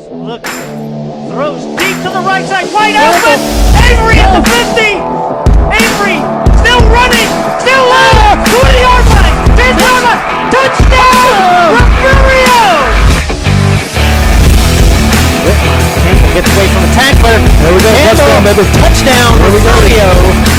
Look, throws deep to the right side, wide open. Avery at the 50. Avery still running, still low. 20-yard line. Touchdown, Refugio. Campbell gets away from the tackler. There we go. Touchdown, Refugio.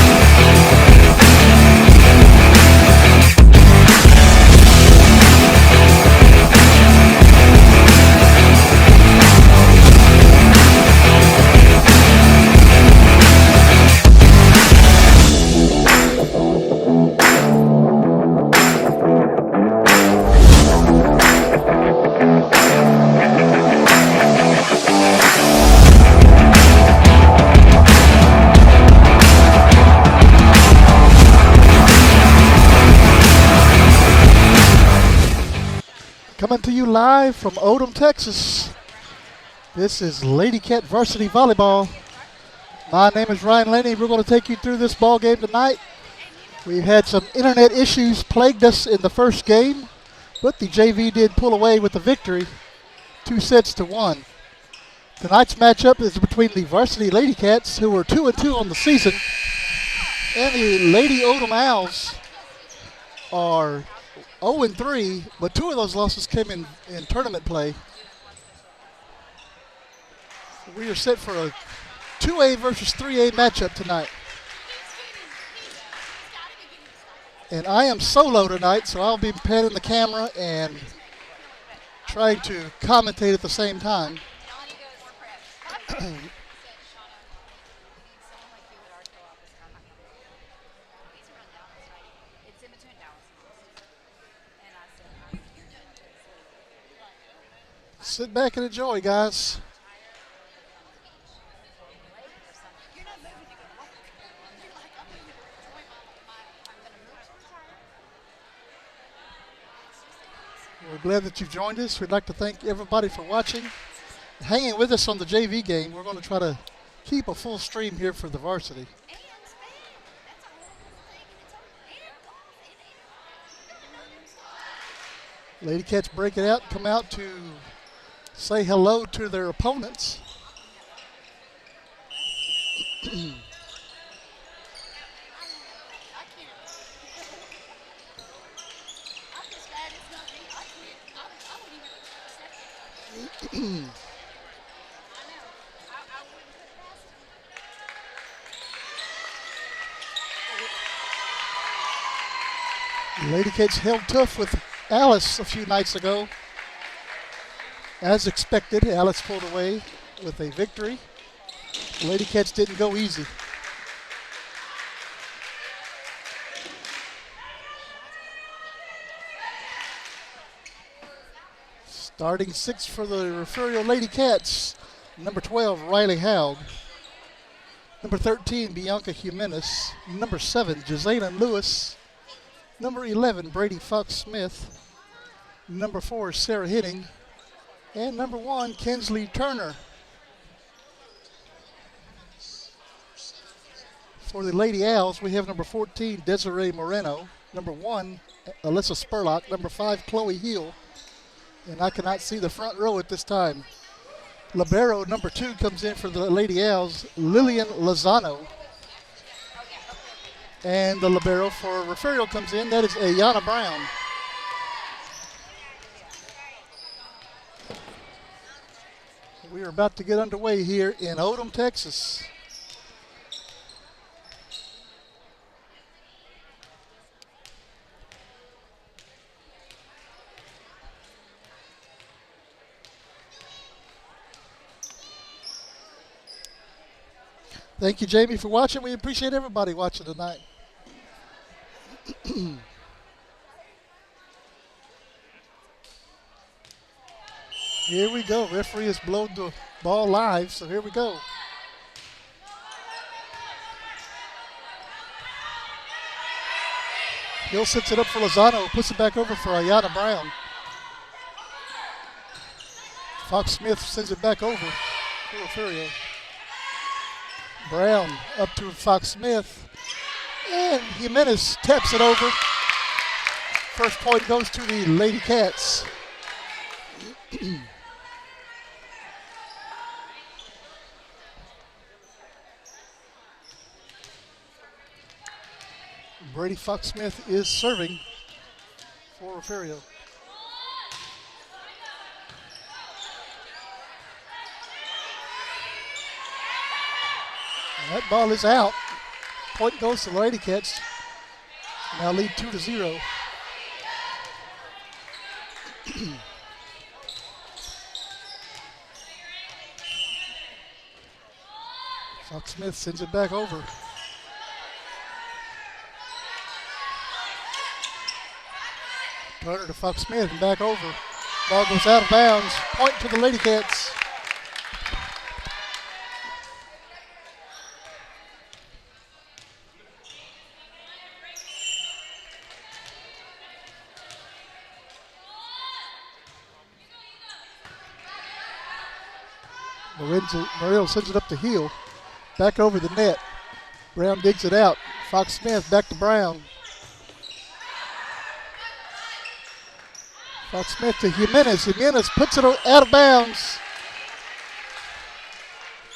Coming to you live from Odem, Texas. This is Lady Cat Varsity Volleyball. My name is Ryan Laney. We're going to take you through this ball game tonight. We've had some internet issues plagued us in the first game, but the JV did pull away with the victory, 2-1. Tonight's matchup is between the Varsity Lady Cats, who are 2-2 on the season, and the Lady Odem Owls are 0-3, but two of those losses came in tournament play. We are set for a 2A versus 3A matchup tonight. And I am solo tonight, so I'll be panning the camera and trying to commentate at the same time. Sit back and enjoy, guys. We're glad that you've joined us. We'd like to thank everybody for watching, hanging with us on the JV game. We're going to try to keep a full stream here for the varsity. Lady Cats break it out, come out to say hello to their opponents. Lady Cats held tough with Alice a few nights ago. As expected, Alice pulled away with a victory. Lady Cats didn't go easy. Starting six for the Refugio Lady Cats, number 12, Riley Haug. Number 13, Bianca Jimenez. Number 7, Jazayna Lewis. Number 11, Brady Fox-Smith. Number 4, Sarah Hitting. And number 1, Kinsley Turner. For the Lady Owls, we have number 14, Desiree Moreno. Number 1, Alyssa Spurlock. Number 5, Chloe Hill. And I cannot see the front row at this time. Libero, number 2, comes in for the Lady Owls, Lillian Lozano. And the libero for Refugio comes in, that is Ayana Brown. We are about to get underway here in Odem, Texas. Thank you, Jamie, for watching. We appreciate everybody watching tonight. Here we go. Referee has blown the ball live, so here we go. Hill sets it up for Lozano, puts it back over for Ayana Brown. Fox-Smith sends it back over to Refugio. Brown up to Fox-Smith. And Jimenez taps it over. First point goes to the Lady Cats. Brady Fox-Smith is serving for Refugio. And that ball is out. Point goes to the Lady Cats. Now lead 2-0. Fox-Smith sends it back over. Turner to Fox-Smith and back over. Ball goes out of bounds. Point to the Lady Cats. Moreno sends it up the heel. Back over the net. Brown digs it out. Fox-Smith back to Brown. Fox-Smith to Jimenez. Jimenez puts it out of bounds.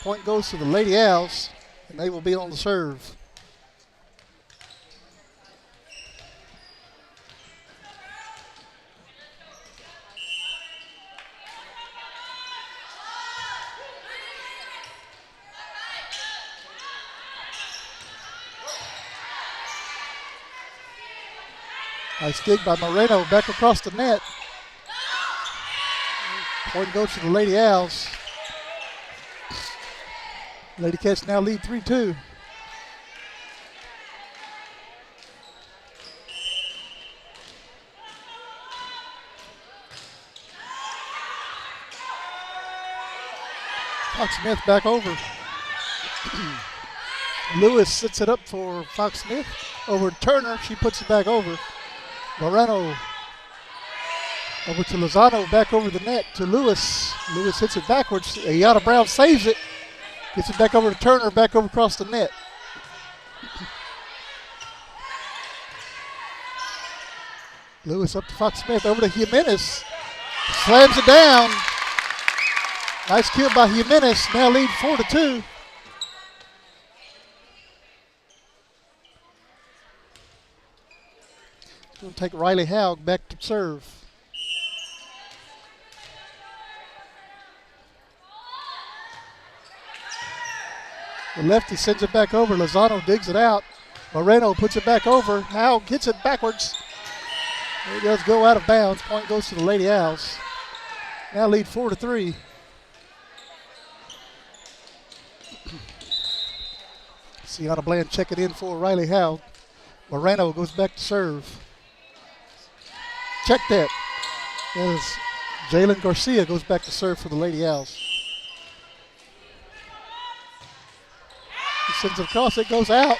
Point goes to the Lady Owls, and they will be on the serve. Nice dig by Moreno back across the net. Point goes to the Lady Owls. Lady Cats now lead 3-2. Fox-Smith back over. Lewis sets it up for Fox-Smith. Over to Turner. She puts it back over. Moreno over to Lozano, back over the net to Lewis. Lewis hits it backwards. Ayana Brown saves it. Gets it back over to Turner, back over across the net. Lewis up to Fox-Smith, over to Jimenez. Slams it down. Nice kill by Jimenez. Now lead 4-2. Going to take Riley Haug back to serve. The lefty sends it back over. Lozano digs it out. Moreno puts it back over. Haug gets it backwards. It does go out of bounds. Point goes to the Lady Owls. Now lead 4-3. Sienna Bland checking in for Riley Haug. Moreno goes back to serve. Check that. As Jalen Garcia goes back to serve for the Lady Owls. He sends it across. It goes out.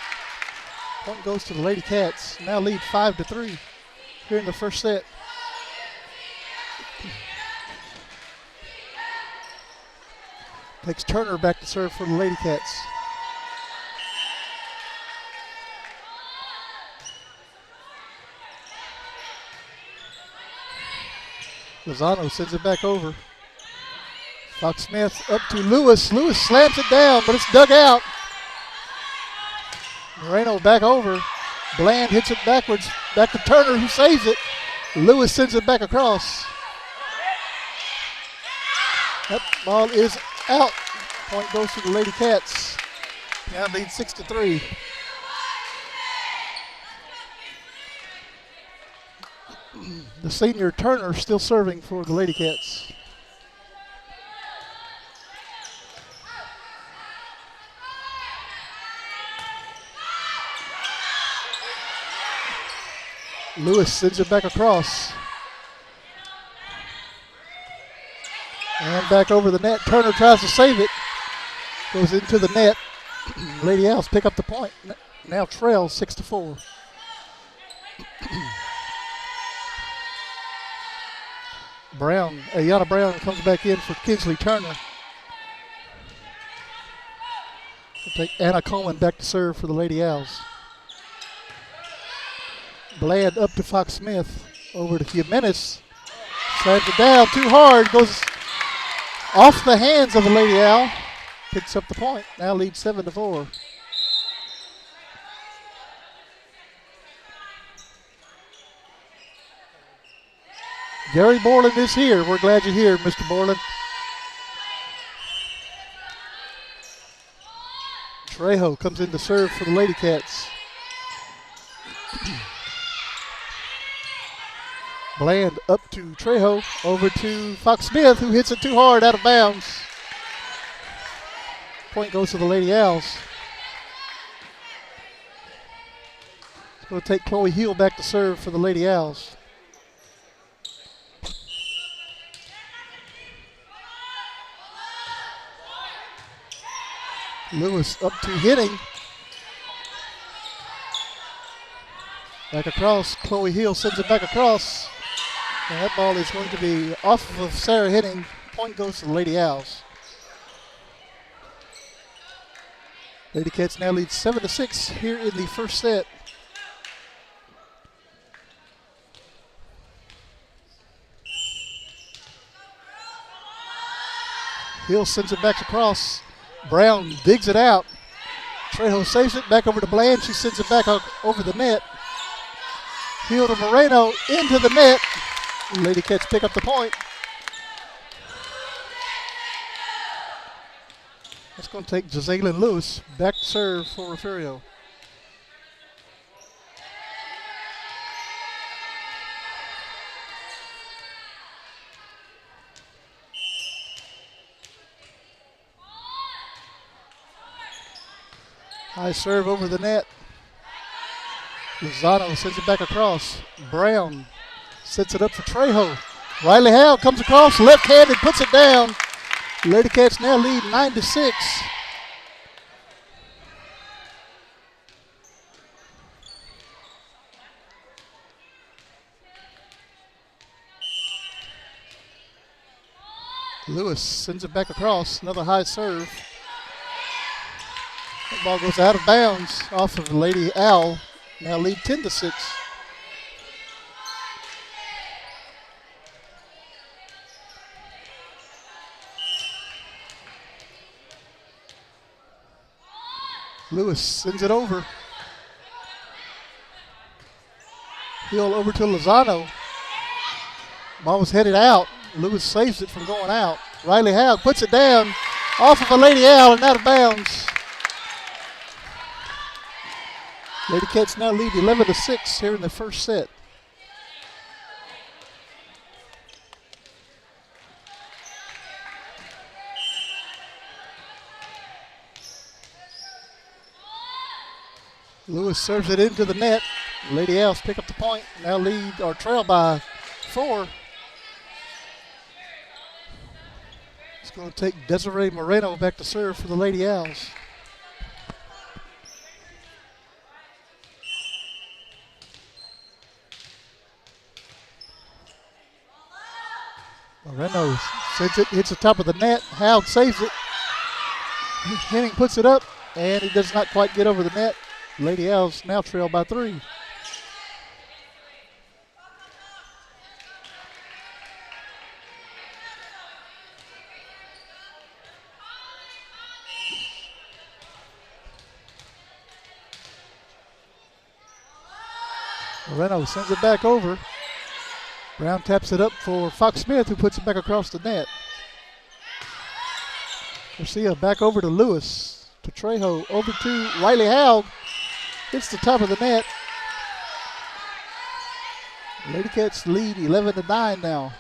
Point goes to the Lady Cats. Now lead 5-3 here in the first set. Takes Turner back to serve for the Lady Cats. Lozano sends it back over. Fox-Smith up to Lewis. Lewis slams it down, but it's dug out. Moreno back over. Bland hits it backwards. Back to Turner, who saves it. Lewis sends it back across. That ball is out. Point goes to the Lady Cats. Now lead 6-3. The senior Turner still serving for the Lady Cats. Lewis sends it back across. And back over the net. Turner tries to save it. Goes into the net. Lady Owls pick up the point. Now trails 6-4. Brown, Ayana Brown comes back in for Kinsley Turner. We'll take Anna Coleman back to serve for the Lady Owls. Bland up to Fox-Smith. Over to Jimenez. Slams it down too hard. Goes off the hands of the Lady Owl. Picks up the point. Now leads 7-4. Gary Borland is here. We're glad you're here, Mr. Borland. Trejo comes in to serve for the Lady Cats. Bland up to Trejo, over to Fox Smith, who hits it too hard, out of bounds. Point goes to the Lady Owls. It's going to take Chloe Hill back to serve for the Lady Owls. Lewis up to hitting. Back across, Chloe Hill sends it back across. And that ball is going to be off of Sarah hitting. Point goes to the Lady Owls. Lady Cats now lead 7-6 here in the first set. Hill sends it back across. Brown digs it out. Trejo saves it back over to Bland. She sends it back over the net. Hill to Moreno into the net. Lady Cats pick up the point. That's going to take Jazalyn Lewis back to serve for Refugio. High serve over the net. Lozano sends it back across. Brown sets it up for Trejo. Riley Howe comes across, left-handed, puts it down. Lady Cats now lead 9-6. Lewis sends it back across. Another high serve. That ball goes out of bounds off of the Lady Owl. Now lead 10-6. Lewis sends it over. Hill over to Lozano. Ball was headed out. Lewis saves it from going out. Riley Howe puts it down off of a Lady Owl and out of bounds. Lady Cats now lead 11-6 here in the first set. Lewis serves it into the net. Lady Owls pick up the point. Now lead or trail by 4. It's going to take Desiree Moreno back to serve for the Lady Owls. Moreno sends it, hits the top of the net. Howe saves it. Henning puts it up, and it does not quite get over the net. Lady Owls now trail by 3. Moreno sends it back over. Brown taps it up for Fox Smith, who puts it back across the net. Garcia back over to Lewis, to Trejo, over to Riley Howe. Hits the top of the net. Lady Cats lead 11-9 now.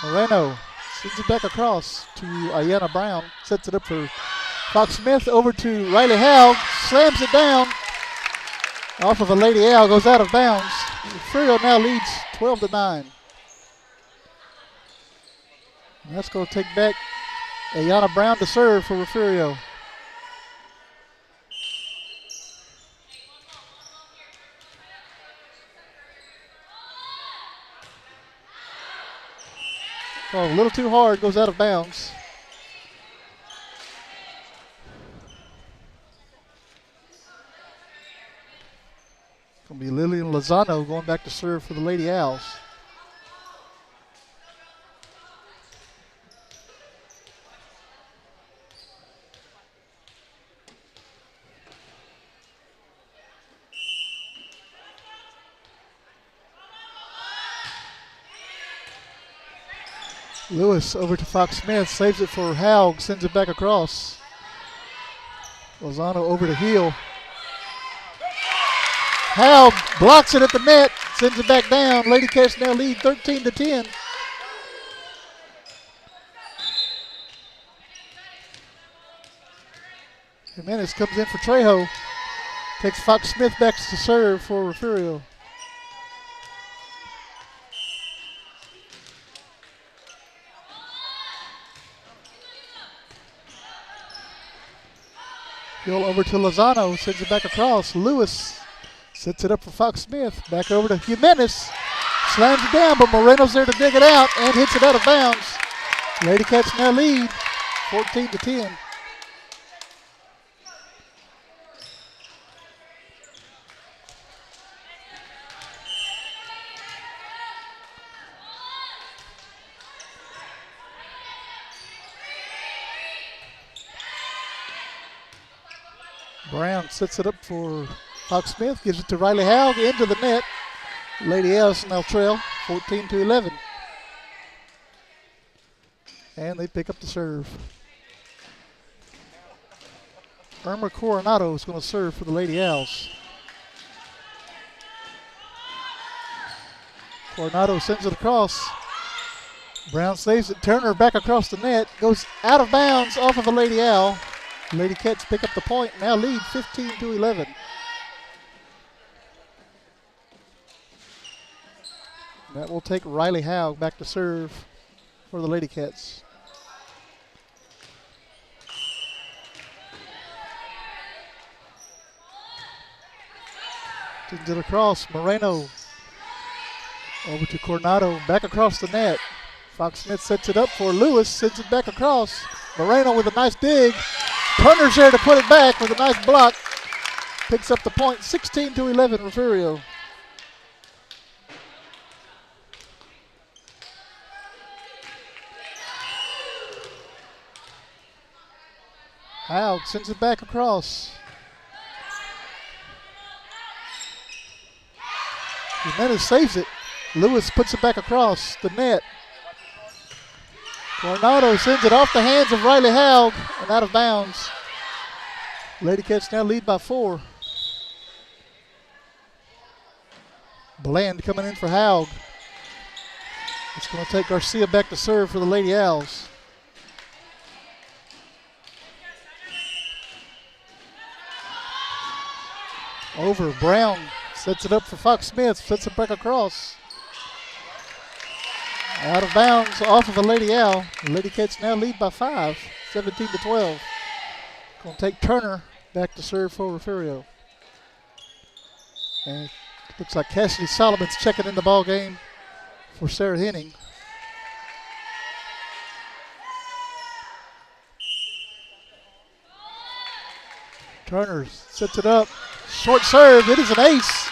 Moreno sends it back across to Ayanna Brown. Sets it up for Fox Smith, over to Riley Howe. Slams it down. Off of a Lady Owl, goes out of bounds. Refugio now leads 12-9. And that's going to take back Ayanna Brown to serve for Refugio. Oh, a little too hard, goes out of bounds. Going to be Lillian Lozano going back to serve for the Lady Owls. Lewis over to Fox Smith, saves it for Haug, sends it back across. Lozano over to Heel. Haug blocks it at the net, sends it back down. Lady Cats now lead 13-10. Jimenez comes in for Trejo. Takes Fox Smith back to serve for Refugio. Hill over to Lozano, sends it back across. Lewis sets it up for Fox Smith. Back over to Jimenez. Slams it down, but Moreno's there to dig it out and hits it out of bounds. Lady Cats now lead 14-10. Brown sets it up for Fox Smith, gives it to Riley Haug into the net. Lady Ellison now trail 14-11. And they pick up the serve. Irma Coronado is going to serve for the Lady Owls. Coronado sends it across. Brown saves it. Turner back across the net. Goes out of bounds off of a Lady Owl. Lady Cats pick up the point. Now lead 15-11. That will take Riley Haug back to serve for the Lady Cats. Sends it across. Moreno over to Coronado. Back across the net. Fox Smith sets it up for Lewis. Sends it back across. Moreno with a nice dig. Turner's there to put it back with a nice block. Picks up the point. 16-11 Refugio. Haug sends it back across. Jimenez saves it. Lewis puts it back across the net. Coronado sends it off the hands of Riley Haug and out of bounds. Lady Cats now lead by 4. Bland coming in for Haug. It's going to take Garcia back to serve for the Lady Owls. Over, Brown sets it up for Fox Smith, sets it back across. Out of bounds off of a Lady Owl. The Lady Cats now lead by 5, 17-12. Going to take Turner back to serve for Refugio. And it looks like Cassidy Solomon's checking in the ball game for Sarah Henning. Turner sets it up. Short serve. It is an ace.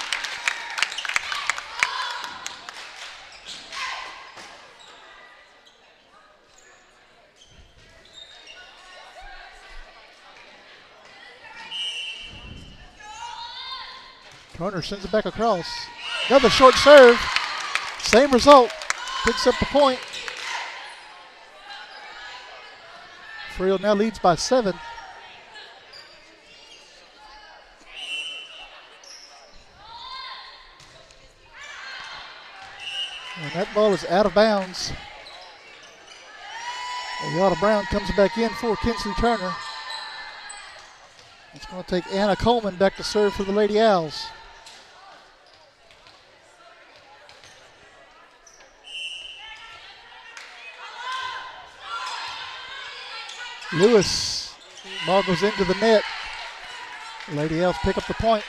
Turner sends it back across. Another short serve. Same result. Picks up the point. Frio now leads by 7. And that ball is out of bounds. Yada Brown comes back in for Kinsley Turner. It's going to take Anna Coleman back to serve for the Lady Owls. Lewis, ball goes into the net. Lady Owls pick up the point.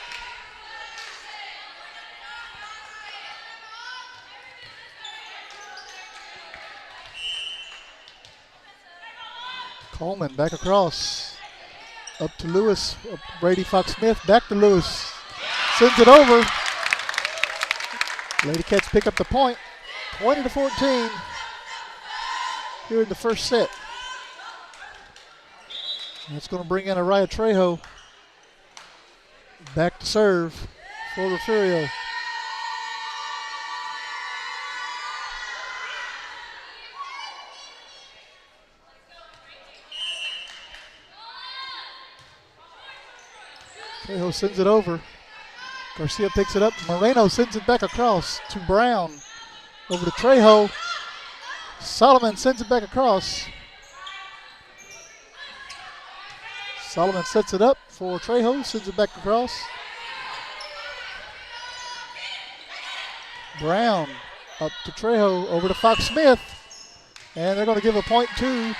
Coleman back across. Up to Lewis. Brady Fox Smith back to Lewis. Sends it over. Lady Cats pick up the point. 20-14 here in the first set. That's going to bring in Araya Trejo back to serve for Refugio. Trejo sends it over. Garcia picks it up. Moreno sends it back across to Brown. Over to Trejo. Solomon sends it back across. Solomon sets it up for Trejo. Sends it back across. Brown up to Trejo. Over to Fox Smith. And they're going to give a point to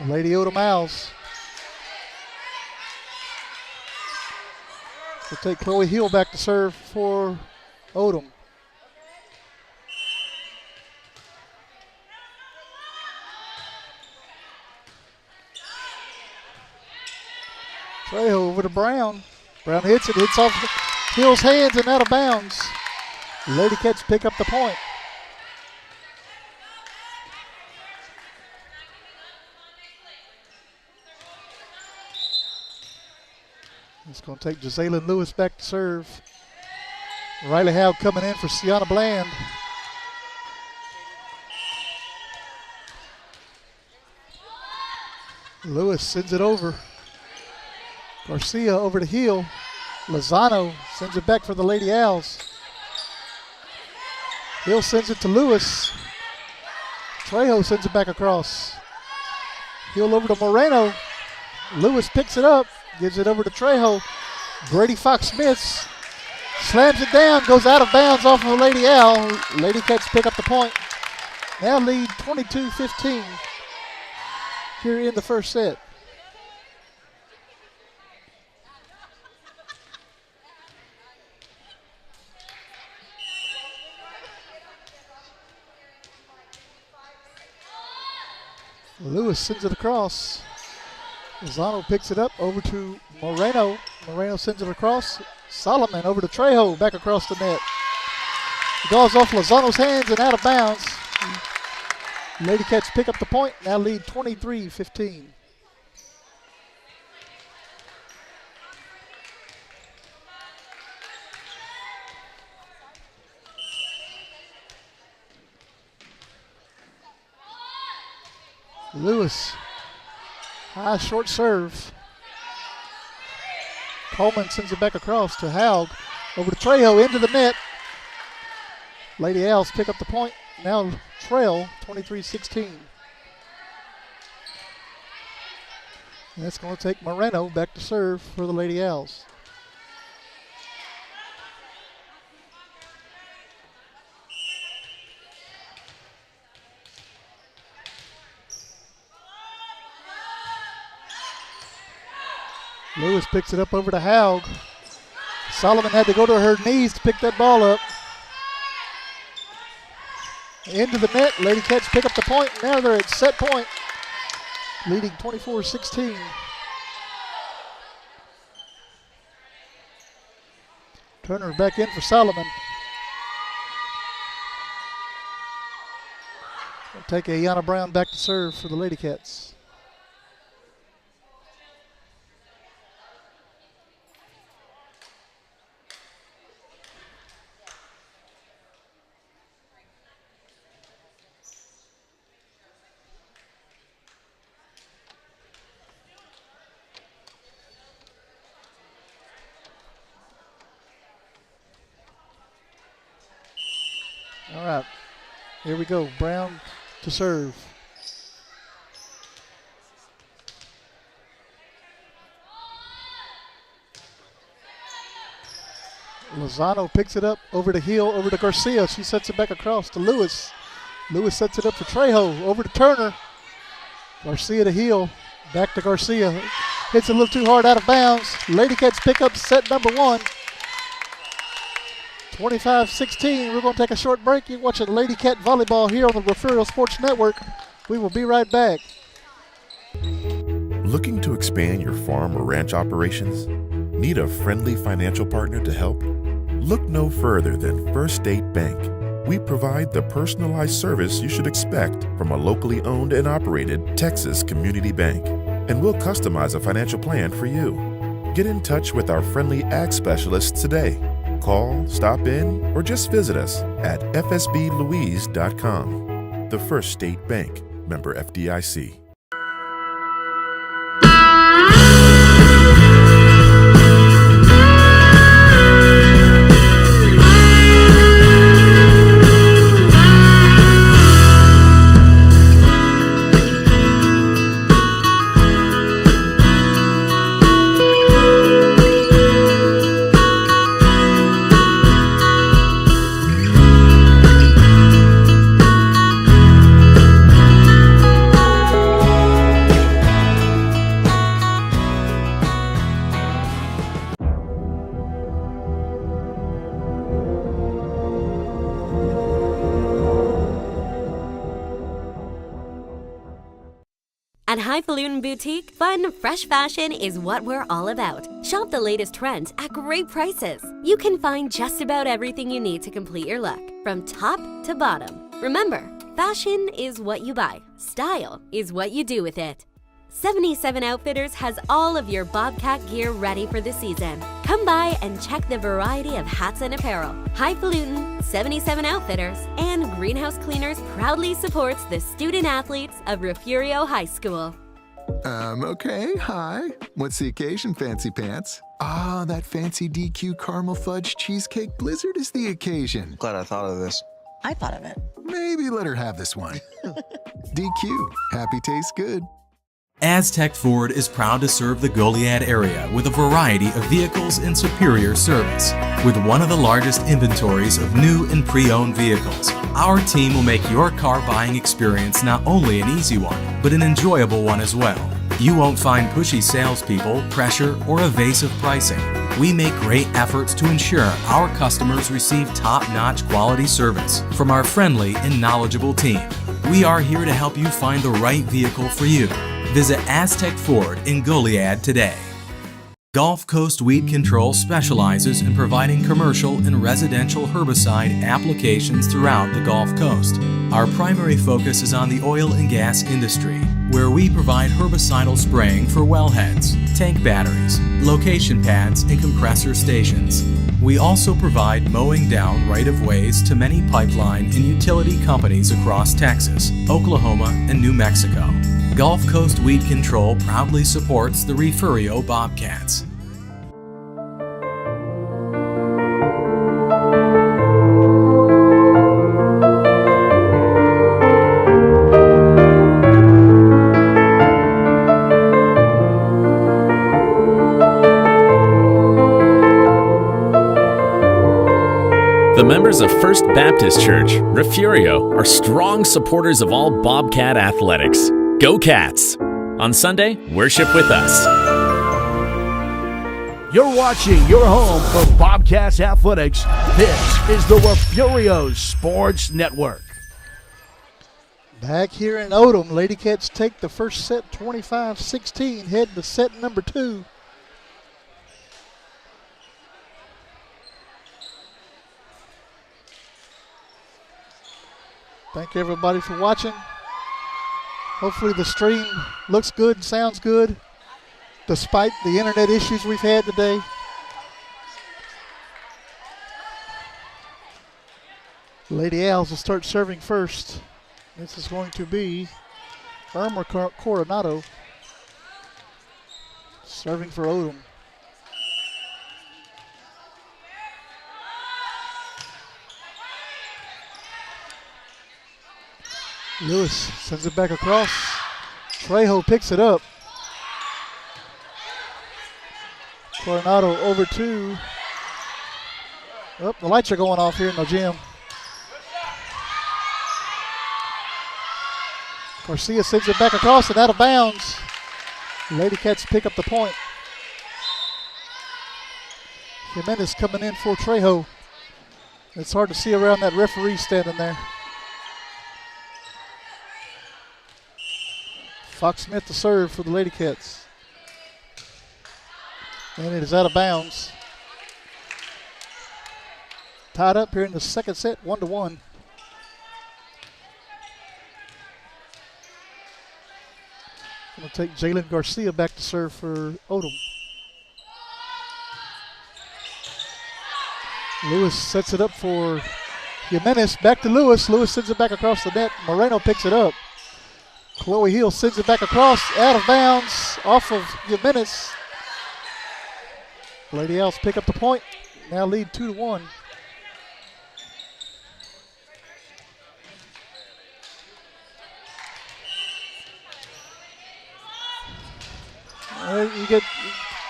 Lady Odem Owls. We'll take Chloe Hill back to serve for Odem. Trejo over to Brown. Brown hits it, hits off Hill's hands and out of bounds. Lady Cats pick up the point. It's going to take Jazalyn Lewis back to serve. Riley Howe coming in for Sienna Bland. Lewis sends it over. Garcia over to Hill. Lozano sends it back for the Lady Owls. Hill sends it to Lewis. Trejo sends it back across. Hill over to Moreno. Lewis picks it up. Gives it over to Trejo. Brady Fox-Smith slams it down, goes out of bounds off of the Lady Owl. Lady Cats pick up the point. Now lead 22-15 here in the first set. Lewis sends it across. Lozano picks it up over to Moreno. Moreno sends it across. Solomon over to Trejo, back across the net. It goes off Lozano's hands and out of bounds. Lady Cats pick up the point, now lead 23-15. Lewis. High short serve. Coleman sends it back across to Haug. Over to Trejo into the net. Lady Owls pick up the point. Now trail 23-16. And that's going to take Moreno back to serve for the Lady Owls. Lewis picks it up over to Haug. Solomon had to go to her knees to pick that ball up. Into the net. Lady Cats pick up the point. Now they're at set point, leading 24-16. Turner back in for Solomon. We'll take Ayanna Brown back to serve for the Lady Cats. All right, here we go. Brown to serve. Lozano picks it up over to Hill, over to Garcia. She sets it back across to Lewis. Lewis sets it up for Trejo, over to Turner. Garcia to Hill, back to Garcia. Hits a little too hard out of bounds. Lady Cats pick up set number one. 25-16. We're going to take a short break. You're watching Lady Cat Volleyball here on the Refugio Sports Network. We will be right back. Looking to expand your farm or ranch operations? Need a friendly financial partner to help? Look no further than First State Bank. We provide the personalized service you should expect from a locally owned and operated Texas community bank. And we'll customize a financial plan for you. Get in touch with our friendly ag specialists today. Call, stop in, or just visit us at fsblouise.com. The First State Bank, member FDIC. At Highfalutin Boutique, fun, fresh fashion is what we're all about. Shop the latest trends at great prices. You can find just about everything you need to complete your look, from top to bottom. Remember, fashion is what you buy. Style is what you do with it. 77 Outfitters has all of your Bobcat gear ready for the season. Come by and check the variety of hats and apparel. Highfalutin, 77 Outfitters, and Greenhouse Cleaners proudly supports the student athletes of Refugio High School. Okay, hi. What's the occasion, Fancy Pants? Ah, that fancy DQ caramel fudge cheesecake blizzard is the occasion. Glad I thought of this. I thought of it. Maybe let her have this one. DQ, happy tastes good. Aztec Ford is proud to serve the Goliad area with a variety of vehicles and superior service. With one of the largest inventories of new and pre-owned vehicles, our team will make your car buying experience not only an easy one, but an enjoyable one as well. You won't find pushy salespeople, pressure, or evasive pricing. We make great efforts to ensure our customers receive top-notch quality service from our friendly and knowledgeable team. We are here to help you find the right vehicle for you. Visit Aztec Ford in Goliad today. Gulf Coast Weed Control specializes in providing commercial and residential herbicide applications throughout the Gulf Coast. Our primary focus is on the oil and gas industry, where we provide herbicidal spraying for wellheads, tank batteries, location pads, and compressor stations. We also provide mowing down right-of-ways to many pipeline and utility companies across Texas, Oklahoma, and New Mexico. Gulf Coast Weed Control proudly supports the Refugio Bobcats. The members of First Baptist Church, Refugio, are strong supporters of all Bobcat athletics. Go Cats! On Sunday, worship with us. You're watching your home for Bobcats Athletics. This is the Refugio Sports Network. Back here in Odem, Lady Cats take the first set 25-16, head to set number 2. Thank everybody for watching. Hopefully the stream looks good and sounds good, despite the internet issues we've had today. Lady Owls will start serving first. This is going to be Irma Coronado serving for Odem. Lewis sends it back across. Trejo picks it up. Coronado over to. Oh, the lights are going off here in the gym. Garcia sends it back across and out of bounds. Lady Cats pick up the point. Jimenez coming in for Trejo. It's hard to see around that referee standing there. Fox Smith to serve for the Lady Cats. And it is out of bounds. Tied up here in the second set, 1-1. Going to take Jalen Garcia back to serve for Odem. Lewis sets it up for Jimenez. Back to Lewis. Lewis sends it back across the net. Moreno picks it up. Chloe Hill sends it back across, out of bounds, off of Jimenez. Lady Owls pick up the point, now lead 2-1. You get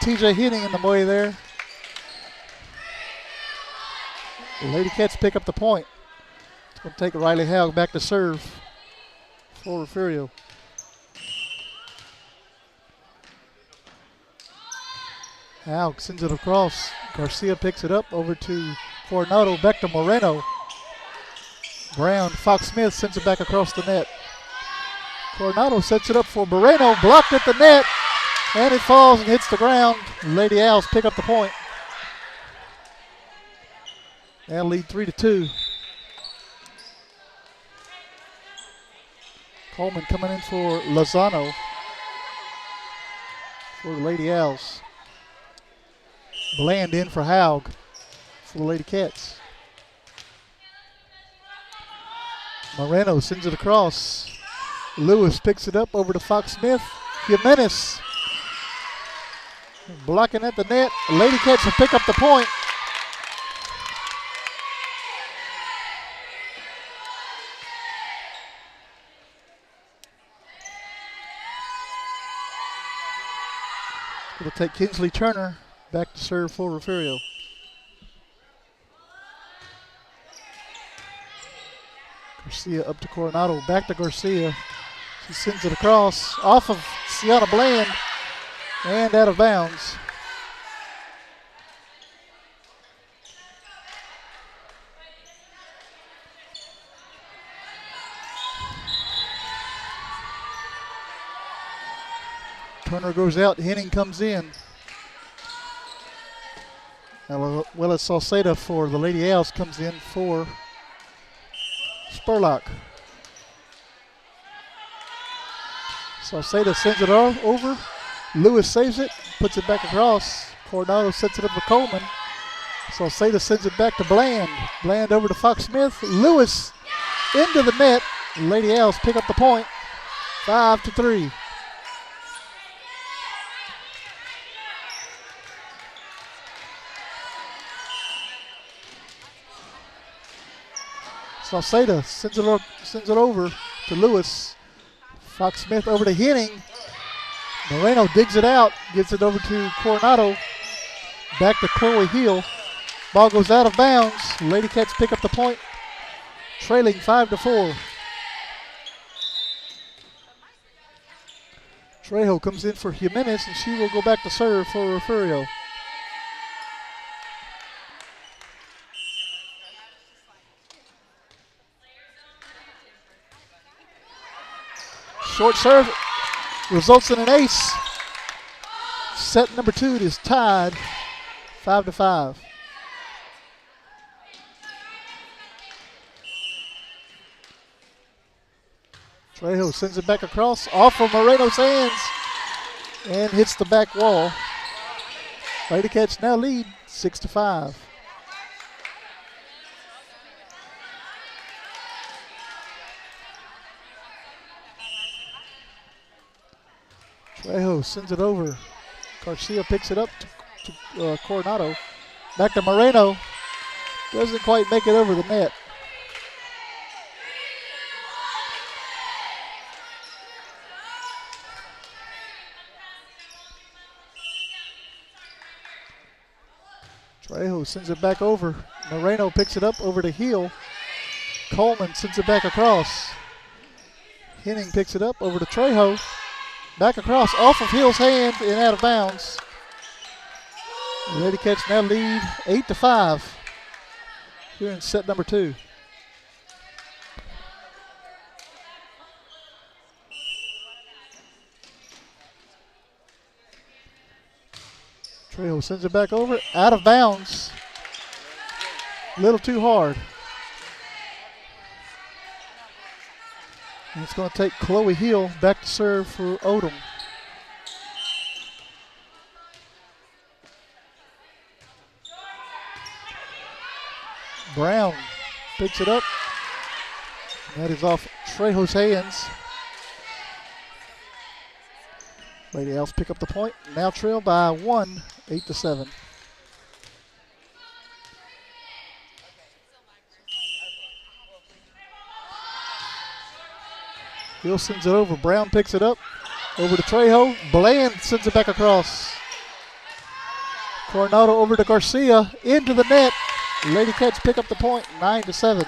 TJ Henning in the way there. The Lady Cats pick up the point. It's going to take Riley Howe back to serve for Refugio. Howe sends it across. Garcia picks it up over to Coronado, back to Moreno. Brown, Fox Smith sends it back across the net. Coronado sets it up for Moreno, blocked at the net, and it falls and hits the ground. Lady Owls pick up the point. And lead 3-2. Coleman coming in for Lozano for the Lady Owls. Bland in for Haug for the Lady Cats. Moreno sends it across. Lewis picks it up over to Fox Smith. Jimenez blocking at the net. Lady Cats will pick up the point. It'll take Kinsley Turner back to serve for Refugio. Garcia up to Coronado, back to Garcia. She sends it across, off of Sienna Bland, and out of bounds. Turner goes out, Henning comes in. Willis Salceda for the Lady Owls comes in for Spurlock. Salceda sends it over. Lewis saves it, puts it back across. Coronado sets it up for Coleman. Salceda sends it back to Bland. Bland over to Fox Smith. Lewis into the net. Lady Owls pick up the point. 5-3. Salceda sends it over to Lewis. Fox Smith over to Henning. Moreno digs it out, gets it over to Coronado. Back to Chloe Hill. Ball goes out of bounds. Lady Cats pick up the point, trailing 5-4. Trejo comes in for Jimenez, and she will go back to serve for Refugio. Short serve results in an ace. Set number 2 is tied 5-5. Trejo sends it back across, off of Moreno's hands, and hits the back wall. Lady Cats now lead 6-5. Trejo sends it over. Garcia picks it up to Coronado. Back to Moreno. Doesn't quite make it over the net. Trejo sends it back over. Moreno picks it up over to Heel. Coleman sends it back across. Henning picks it up over to Trejo. Back across, off of Hill's hands and out of bounds. The Lady Cats now lead 8-5 here in set number 2. Trejo sends it back over, out of bounds. A little too hard. And it's going to take Chloe Hill back to serve for Odem. Brown picks it up. That is off Trejo's hands. Lady Owls pick up the point. Now trail by 1, 8-7. Hill sends it over. Brown picks it up. Over to Trejo. Bland sends it back across. Coronado over to Garcia. Into the net. Lady Cats pick up the point. 9-7.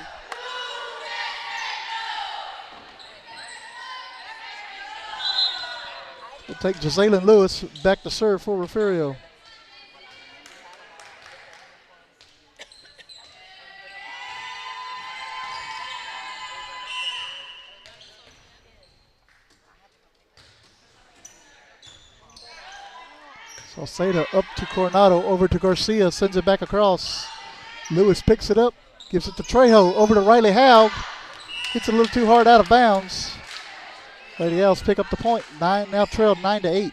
We'll take Jazalyn Lewis back to serve for Refugio. Salceda up to Coronado, over to Garcia, sends it back across. Lewis picks it up, gives it to Trejo, over to Riley Haug. Hits it a little too hard out of bounds. Lady Owls pick up the point. Now trailed 9-8.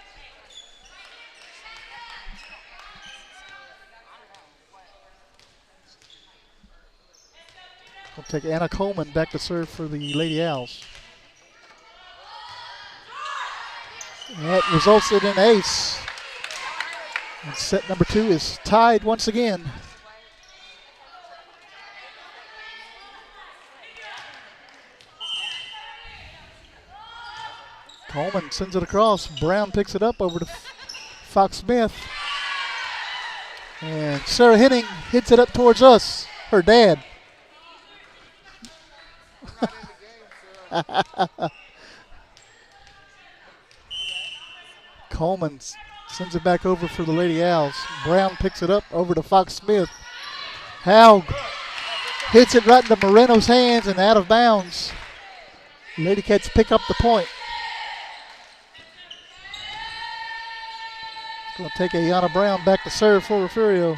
We'll take Anna Coleman back to serve for the Lady Owls. That results in an ace. And set number 2 is tied once again. Coleman sends it across. Brown picks it up over to Fox Smith. And Sarah Henning hits it up towards us, her dad. Coleman sends it back over for the Lady Owls. Brown picks it up over to Fox Smith. Haug hits it right into Moreno's hands and out of bounds. Lady Cats pick up the point. Going to take Ayana Brown back to serve for Refugio.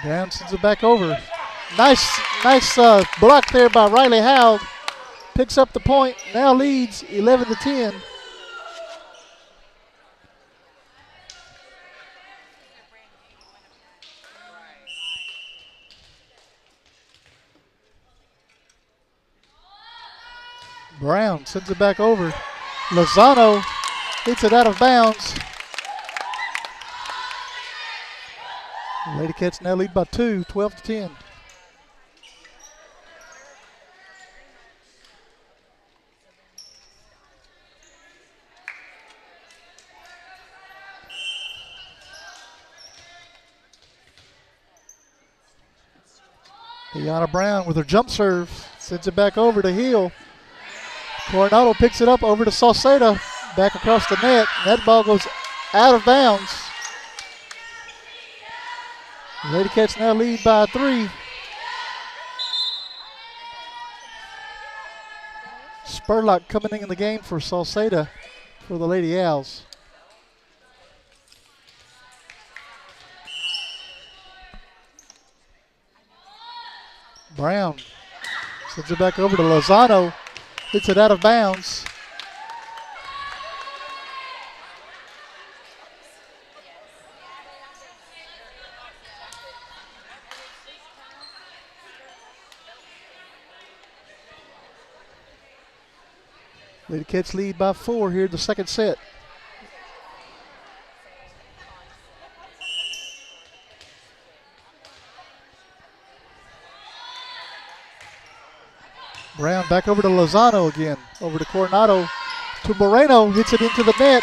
Brown sends it back over. Nice block there by Riley Haug. Picks up the point. Now leads 11-10. Brown sends it back over. Lozano hits it out of bounds. Lady Cats now lead by 2, 12-10. Ayana Brown with her jump serve sends it back over to Hill. Coronado picks it up over to Salceda, back across the net. That ball goes out of bounds. Lady Cats now lead by 3. Spurlock coming in the game for Salceda for the Lady Owls. Brown sends it back over to Lozano. Hits it out of bounds. Lady Cats lead by 4 here in the second set. Brown back over to Lozano again. Over to Coronado. To Moreno. Hits it into the net.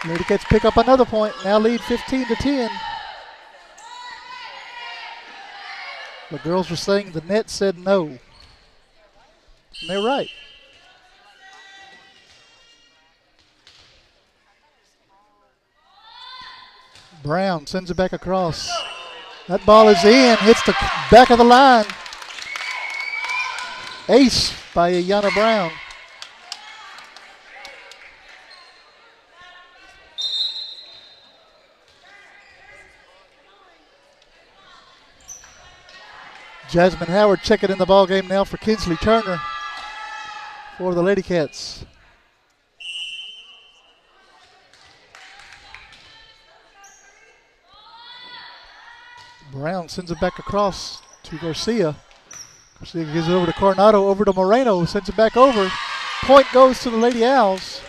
Lady Cats pick up another point. Now lead 15-10. The girls were saying the net said no. And they're right. Brown sends it back across. That ball is in. Hits the back of the line. Ace by Ayana Brown. Jasmine Howard checking in the ball game now for Kinsley Turner for the Lady Cats. Brown sends it back across to Garcia. Garcia gives it over to Coronado, over to Moreno, sends it back over. Point goes to the Lady Owls.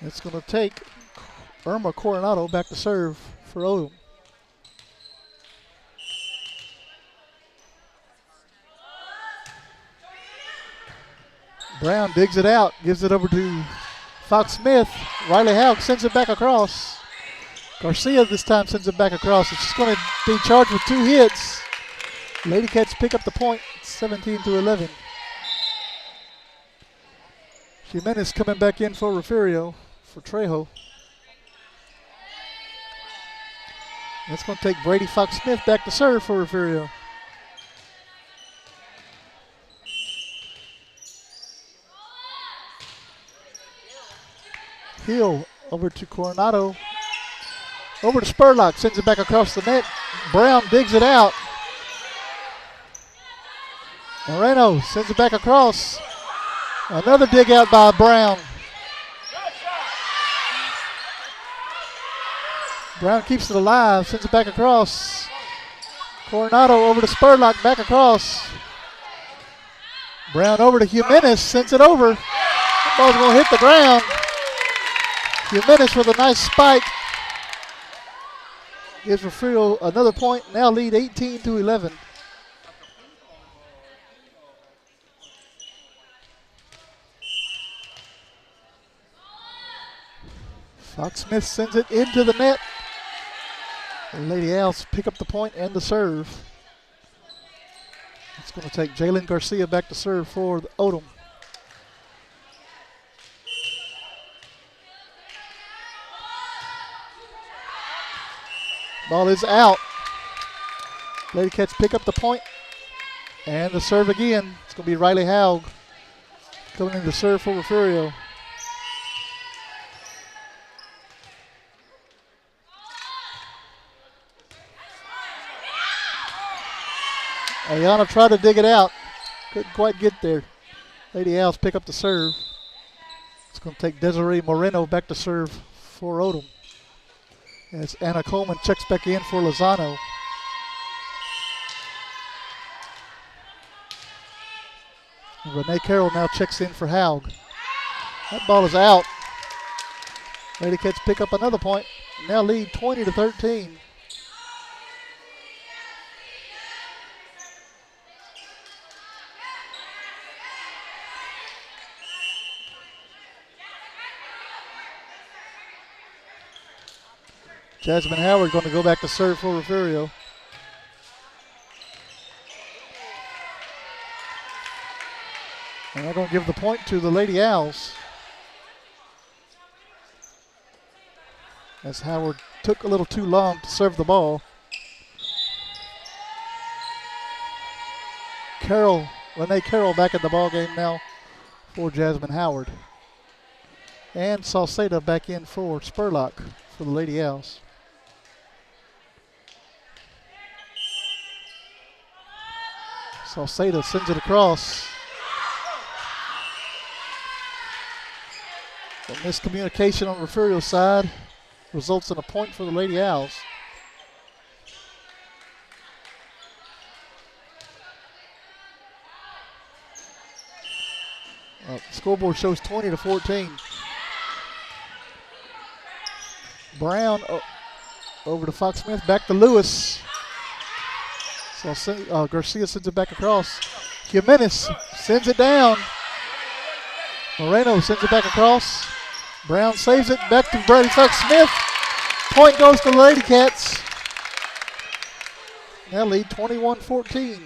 It's going to take Irma Coronado back to serve for Odem. Brown digs it out, gives it over to Fox Smith. Riley Haug sends it back across. Garcia this time sends it back across. It's just going to be charged with 2 hits. Lady Cats pick up the point, 17-11. Jimenez coming back in for Refugio for Trejo. That's going to take Brady Fox-Smith back to serve for Refugio. Hill over to Coronado. Over to Spurlock, sends it back across the net. Brown digs it out. Moreno sends it back across. Another dig out by Brown. Brown keeps it alive, sends it back across. Coronado over to Spurlock, back across. Brown over to Jimenez, sends it over. That ball's going to hit the ground. Jimenez with a nice spike. Gives Refugio another point, now lead 18-11. Fox-Smith sends it into the net. And Lady Owls pick up the point and the serve. It's going to take Jalen Garcia back to serve for Odem. Ball is out. Lady Cats pick up the point and the serve again. It's going to be Riley Haug coming in to serve for Refugio. Ayana tried to dig it out. Couldn't quite get there. Lady Owls pick up the serve. It's going to take Desiree Moreno back to serve for Odem. As Anna Coleman checks back in for Lozano. And Renee Carroll now checks in for Haug. That ball is out. Lady Cats pick up another point. Now lead 20-13. Jasmine Howard going to go back to serve for Refugio. And they're going to give the point to the Lady Owls. As Howard took a little too long to serve the ball. Renee Carroll back in the ball game now for Jasmine Howard. And Salceda back in for Spurlock for the Lady Owls. Salceda sends it across. A miscommunication on Refugio's side results in a point for the Lady Owls. The scoreboard shows 20-14. Brown over to Fox-Smith, back to Lewis. So Garcia sends it back across. Jimenez sends it down. Moreno sends it back across. Brown saves it, back to Brady Fox-Smith. Point goes to the Lady Cats. Now lead 21-14.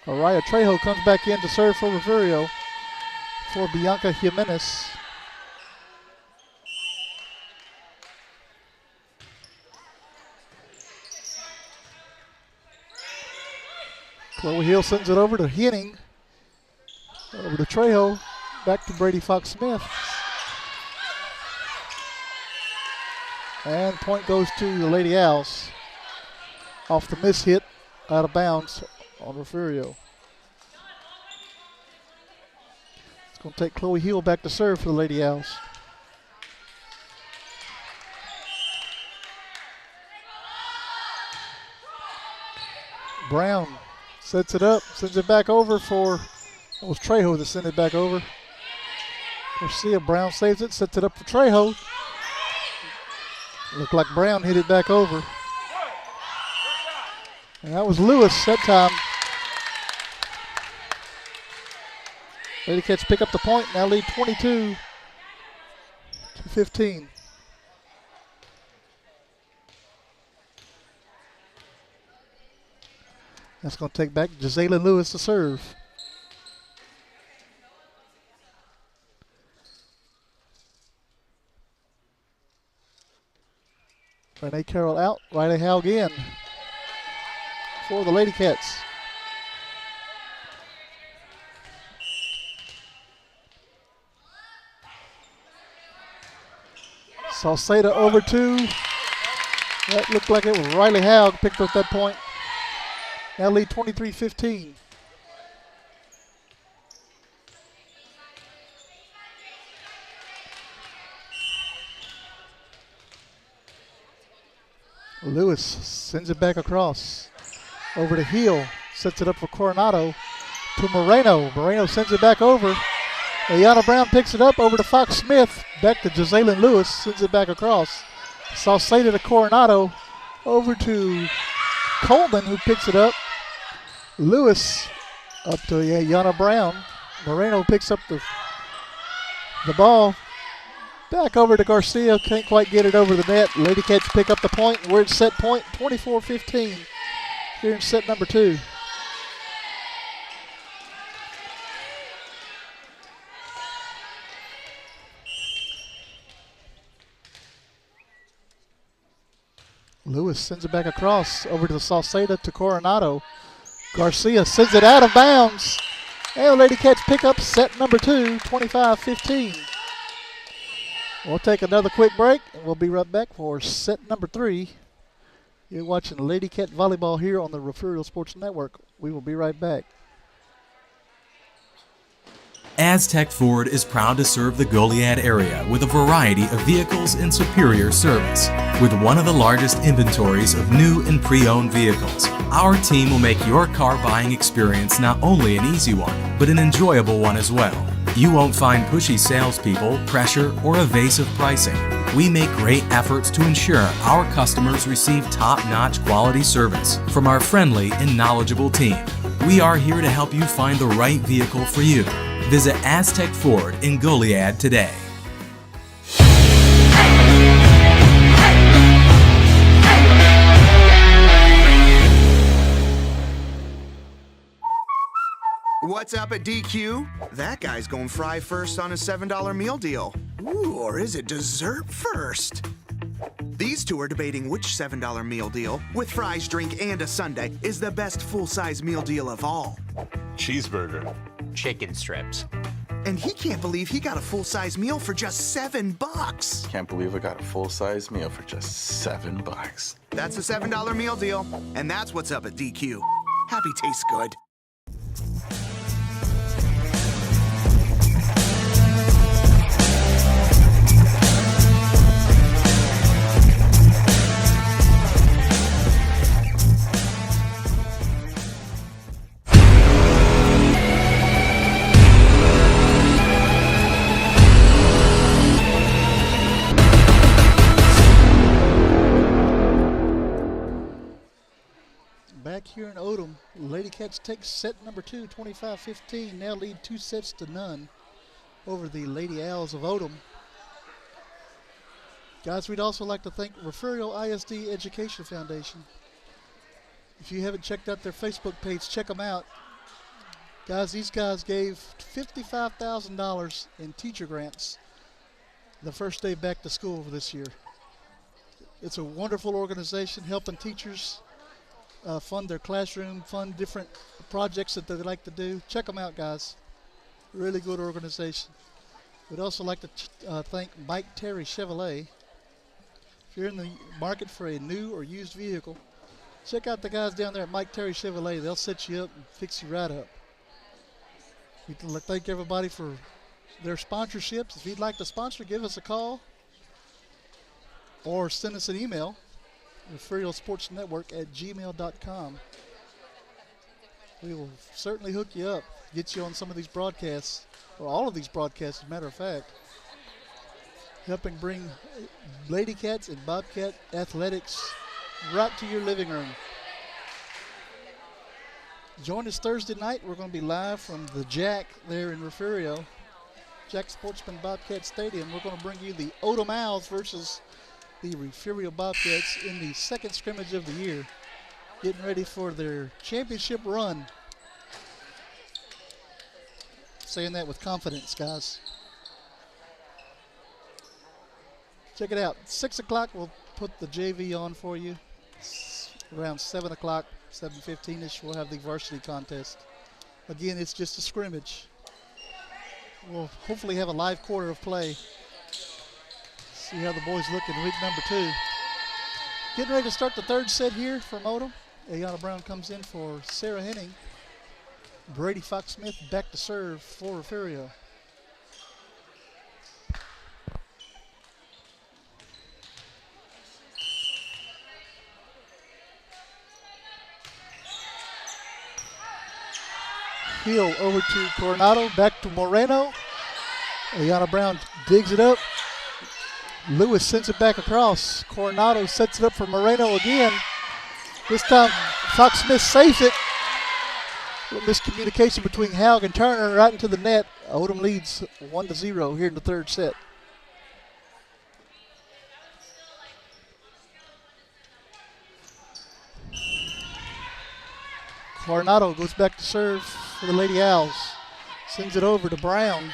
Araya Trejo comes back in to serve for Refugio for Bianca Jimenez. Chloe Hill sends it over to Henning. Over to Trejo. Back to Brady Fox-Smith. And point goes to the Lady Owls. Off the miss hit, out of bounds on Refugio. It's going to take Chloe Hill back to serve for the Lady Owls. Brown sets it up, sends it back over for, it was Trejo that sent it back over. Garcia, Brown saves it, sets it up for Trejo. Looked like Brown hit it back over. And that was Lewis that time. Lady Cats pick up the point, now lead 22-15. That's going to take back Jazalyn Lewis to serve. Renee Carroll out. Riley Howe again for the Lady Cats. Salceda over to, that looked like it was Riley Howe picked up that point. Now lead 23-15. Lewis sends it back across. Over to Heel, sets it up for Coronado. To Moreno. Moreno sends it back over. Ayana Brown picks it up over to Fox Smith. Back to Jazalyn Lewis, sends it back across. Salceda to Coronado. Over to Coleman, who picks it up. Lewis up to Ayana Brown. Moreno picks up the ball. Back over to Garcia, can't quite get it over the net. Lady Cats pick up the point. We're at set point, 24-15 here in set number 2. Lewis sends it back across over to Salceda to Coronado. Garcia sends it out of bounds. And Lady Cats pick up set number 2, 25-15. We'll take another quick break, and we'll be right back for set number 3. You're watching Lady Cat Volleyball here on the Refugio Sports Network. We will be right back. Aztec Ford is proud to serve the Goliad area with a variety of vehicles and superior service. With one of the largest inventories of new and pre-owned vehicles, our team will make your car buying experience not only an easy one, but an enjoyable one as well. You won't find pushy salespeople, pressure, or evasive pricing. We make great efforts to ensure our customers receive top-notch quality service from our friendly and knowledgeable team. We are here to help you find the right vehicle for you. Visit Aztec Ford in Goliad today. What's up at DQ? That guy's going fry first on a $7 meal deal. Ooh, or is it dessert first? These two are debating which $7 meal deal, with fries, drink, and a sundae, is the best full-size meal deal of all. Cheeseburger. Chicken strips. And he can't believe he got a full-size meal for just $7. Can't believe I got a full-size meal for just $7. That's a $7 meal deal, and that's what's up at DQ. Happy tastes good. Back here in Odem, Lady Cats take set number 2, 25-15. Now lead 2 sets to none over the Lady Owls of Odem. Guys, we'd also like to thank Refugio ISD Education Foundation. If you haven't checked out their Facebook page, check them out. Guys, these guys gave $55,000 in teacher grants the first day back to school this year. It's a wonderful organization helping teachers fund their classroom, fund different projects that they like to do. Check them out, guys. Really good organization. We'd also like to thank Mike Terry Chevrolet. If you're in the market for a new or used vehicle, check out the guys down there at Mike Terry Chevrolet. They'll set you up and fix you right up. We'd like to thank everybody for their sponsorships. If you'd like to sponsor, give us a call or send us an email. RefugioSportsNetwork@gmail.com. We will certainly hook you up, get you on some of these broadcasts, or all of these broadcasts, as a matter of fact, helping bring Lady Cats and Bobcat athletics right to your living room. Join us Thursday night. We're going to be live from the Jack there in Refugio, Jack Sportsman Bobcat Stadium. We're going to bring you the Odem Owls versus the Refugio Bobcats in the second scrimmage of the year. getting ready for their championship run. Saying that with confidence, guys. Check it out. 6 o'clock, we'll put the JV on for you. Around 7 o'clock, 7:15-ish, we'll have the varsity contest. Again, it's just a scrimmage. We'll hopefully have a live quarter of play. See how the boys look in week number 2. Getting ready to start the third set here from Odem. Ayana Brown comes in for Sarah Henning. Brady Fox-Smith back to serve for Refugio. Heel over to Coronado, back to Moreno. Ayana Brown digs it up. Lewis sends it back across. Coronado sets it up for Moreno again. This time Fox-Smith saves it. A little miscommunication between Haug and Turner right into the net. Odem leads 1-0 here in the third set. Coronado goes back to serve for the Lady Owls. Sends it over to Brown.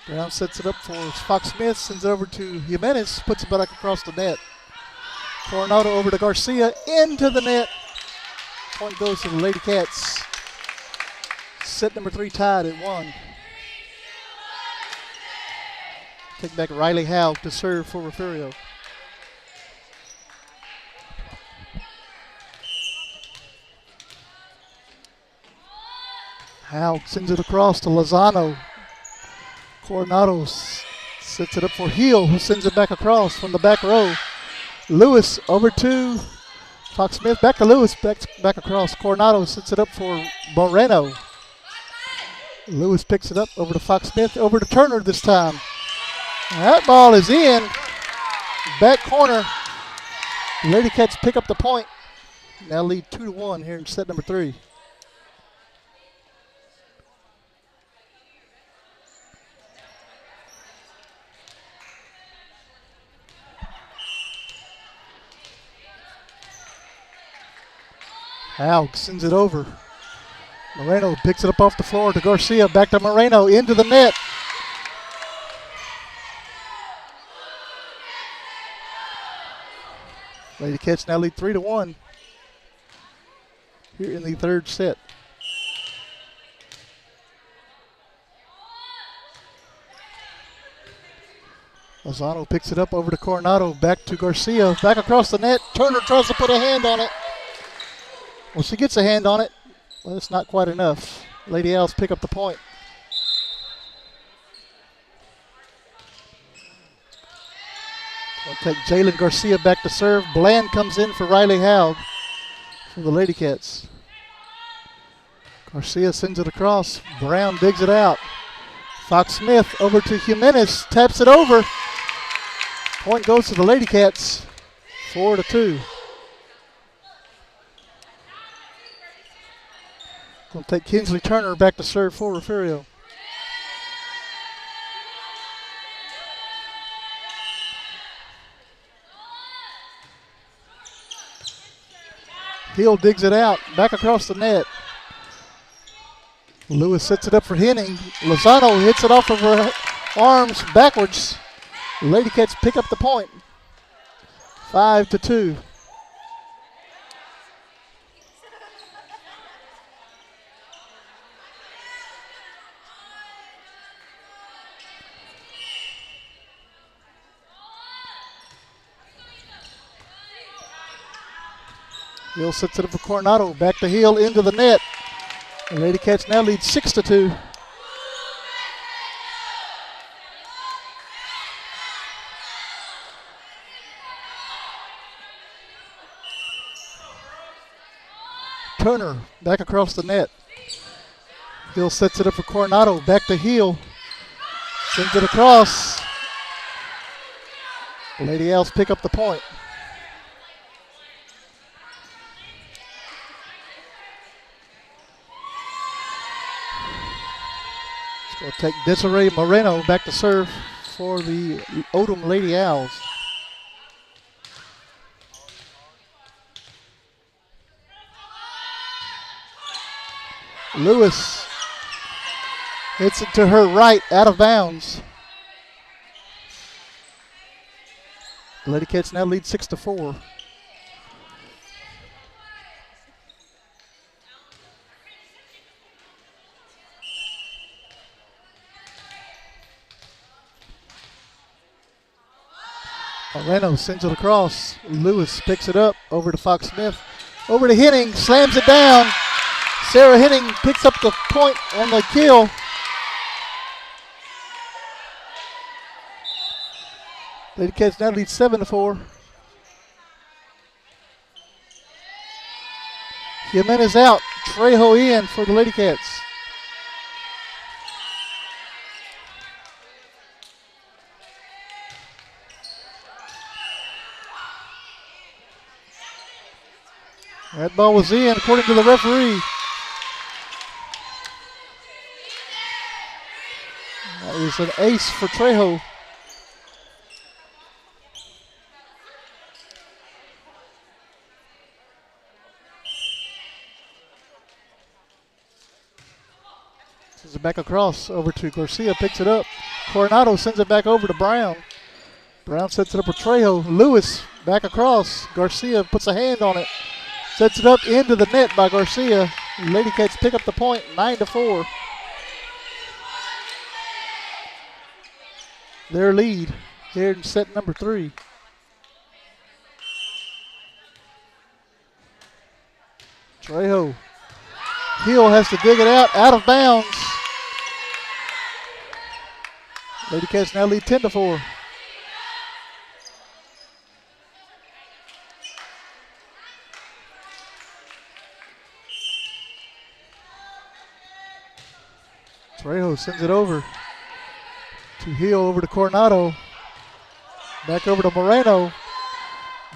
Brown sets it up for Fox-Smith, sends it over to Jimenez, puts it back across the net. Coronado over to Garcia, into the net. Point goes to the Lady Cats. Set number 3 tied at 1. Take back Riley Haug to serve for Refugio. Haug sends it across to Lozano. Coronado sets it up for Heel, who sends it back across from the back row. Lewis over to Fox-Smith, back to Lewis, back across. Coronado sets it up for Moreno. Lewis picks it up over to Fox-Smith, over to Turner this time. That ball is in. Back corner. Lady Cats pick up the point. Now lead 2-1 here in set number 3. Haug sends it over. Moreno picks it up off the floor to Garcia. Back to Moreno, into the net. Lady Cats now lead 3-1 here in the third set. Lozano picks it up over to Coronado. Back to Garcia. Back across the net. Turner tries to put a hand on it. Well, she gets a hand on it. Well, it's not quite enough. Lady Owls pick up the point. We'll take Jalen Garcia back to serve. Bland comes in for Riley Haug for the Lady Cats. Garcia sends it across. Brown digs it out. Fox-Smith over to Jimenez. Taps it over. Point goes to the Lady Cats. 4-2. Going to take Kinsley Turner back to serve for Refugio. Hill digs it out, back across the net. Lewis sets it up for Henning. Lozano hits it off of her arms backwards. Lady Cats pick up the point. 5-2. Hill sets it up for Coronado. Back to Hill, into the net. The Lady Cats now lead 6-2. Turner back across the net. Hill sets it up for Coronado. Back to Hill. Sends it across. Lady Owls pick up the point. We'll take Desiree Moreno back to serve for the Odem Lady Owls. Lewis hits it to her right, out of bounds. The Lady Cats now lead 6-4. Moreno sends it across. Lewis picks it up over to Fox Smith. Over to Henning, slams it down. Sarah Henning picks up the point on the kill. Lady Cats now lead 7-4. Jimenez out. Trejo in for the Lady Cats. That ball was in, according to the referee. That is an ace for Trejo. Sends it back across over to Garcia, picks it up. Coronado sends it back over to Brown. Brown sets it up with Trejo. Lewis back across. Garcia puts a hand on it. Sets it up into the net by Garcia. Lady Cats pick up the point, 9-4. Their lead here in set number 3. Trejo. Hill has to dig it out of bounds. Lady Cats now lead 10-4. Trejo sends it over to Hill, over to Coronado. Back over to Moreno.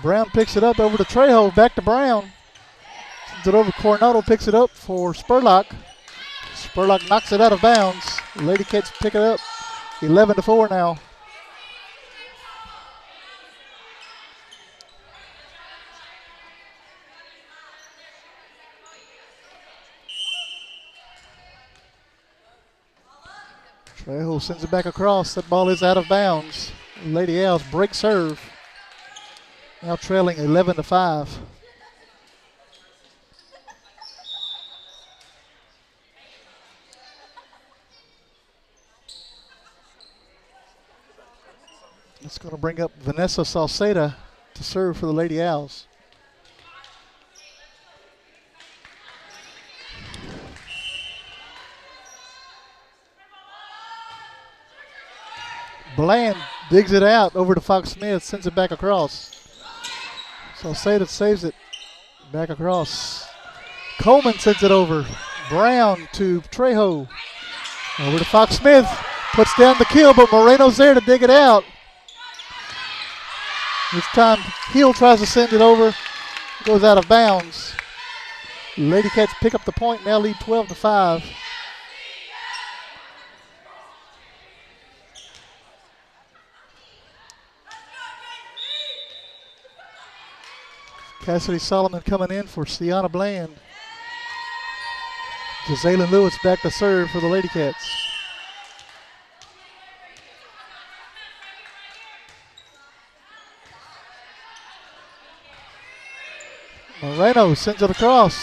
Brown picks it up over to Trejo, back to Brown. Sends it over, Coronado picks it up for Spurlock. Spurlock knocks it out of bounds. Lady Cats pick it up, 11-4 now. Trejo sends it back across. That ball is out of bounds. Lady Owls break serve. Now trailing 11-5. It's going to bring up Vanessa Salceda to serve for the Lady Owls. Bland digs it out over to Fox Smith, sends it back across. Salceda saves it back across. Coleman sends it over. Brown to Trejo. Over to Fox Smith. Puts down the kill, but Moreno's there to dig it out. This time, Hill tries to send it over. Goes out of bounds. Lady Cats pick up the point, now lead 12-5. Cassidy Solomon coming in for Sienna Bland. Jazalyn Lewis back to serve for the Lady Cats. Moreno sends it across.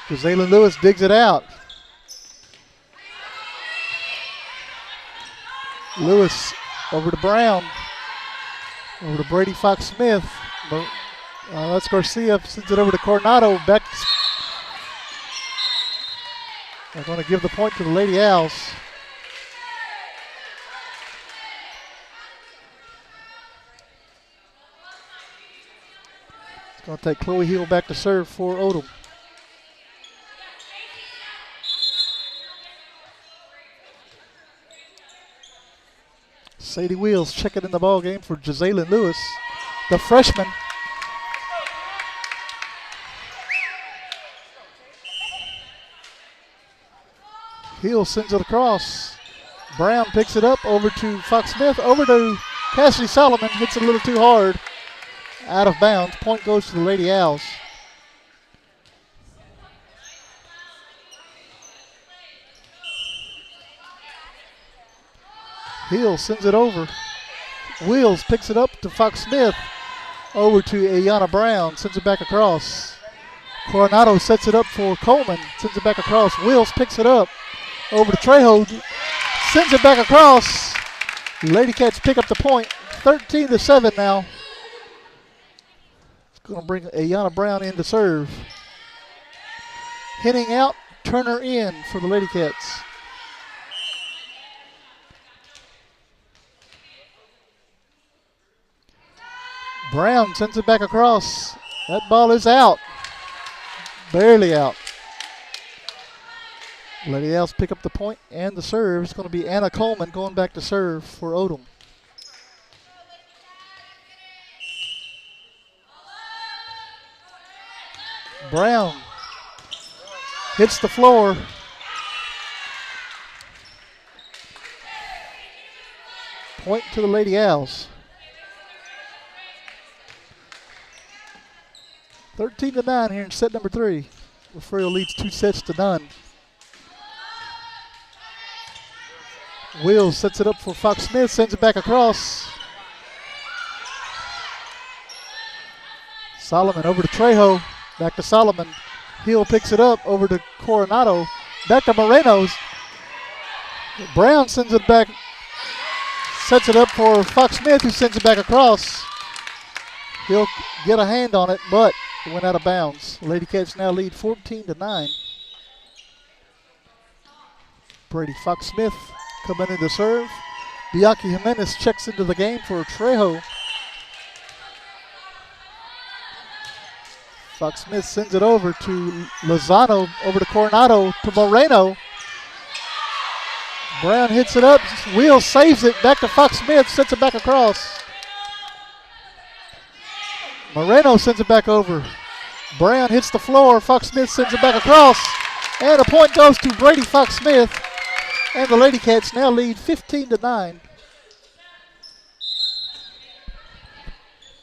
Jazalyn Lewis digs it out. Lewis over to Brown. Over to Brady Fox Smith. That's Garcia, sends it over to Coronado. Back. They're going to give the point to the Lady Owls. It's going to take Chloe Hill back to serve for Odem. Sadie Wheels checking in the ball game for Jazalyn Lewis, the freshman. Hill sends it across. Brown picks it up over to Fox Smith, over to Cassidy Solomon. Hits it a little too hard. Out of bounds. Point goes to the Lady Owls. Hill sends it over. Wheels picks it up to Fox Smith. Over to Ayana Brown. Sends it back across. Coronado sets it up for Coleman. Sends it back across. Wheels picks it up. Over to Trejo. Sends it back across. Lady Cats pick up the point. 13-7 now. It's going to bring Ayana Brown in to serve. Hitting out, Turner in for the Lady Cats. Brown sends it back across. That ball is out. Barely out. Lady Owls pick up the point and the serve. It's going to be Anna Coleman going back to serve for Odem. Brown hits the floor. Point to the Lady Owls. 13-9 here in set number 3. Refugio leads 2 sets to none. Wills sets it up for Fox Smith, sends it back across. Solomon over to Trejo, back to Solomon. Hill picks it up over to Coronado, back to Moreno's. Brown sends it back, sets it up for Fox Smith, who sends it back across. He'll get a hand on it, but it went out of bounds. Lady Cats now lead 14-9. Brady Fox Smith coming in to serve. Bianca Jimenez checks into the game for Trejo. Fox Smith sends it over to Lozano, over to Coronado, to Moreno. Brown hits it up, Wheel saves it, back to Fox Smith, sends it back across. Moreno sends it back over. Brown hits the floor, Fox Smith sends it back across, and a point goes to Brady Fox Smith, and the Lady Cats now lead 15-9.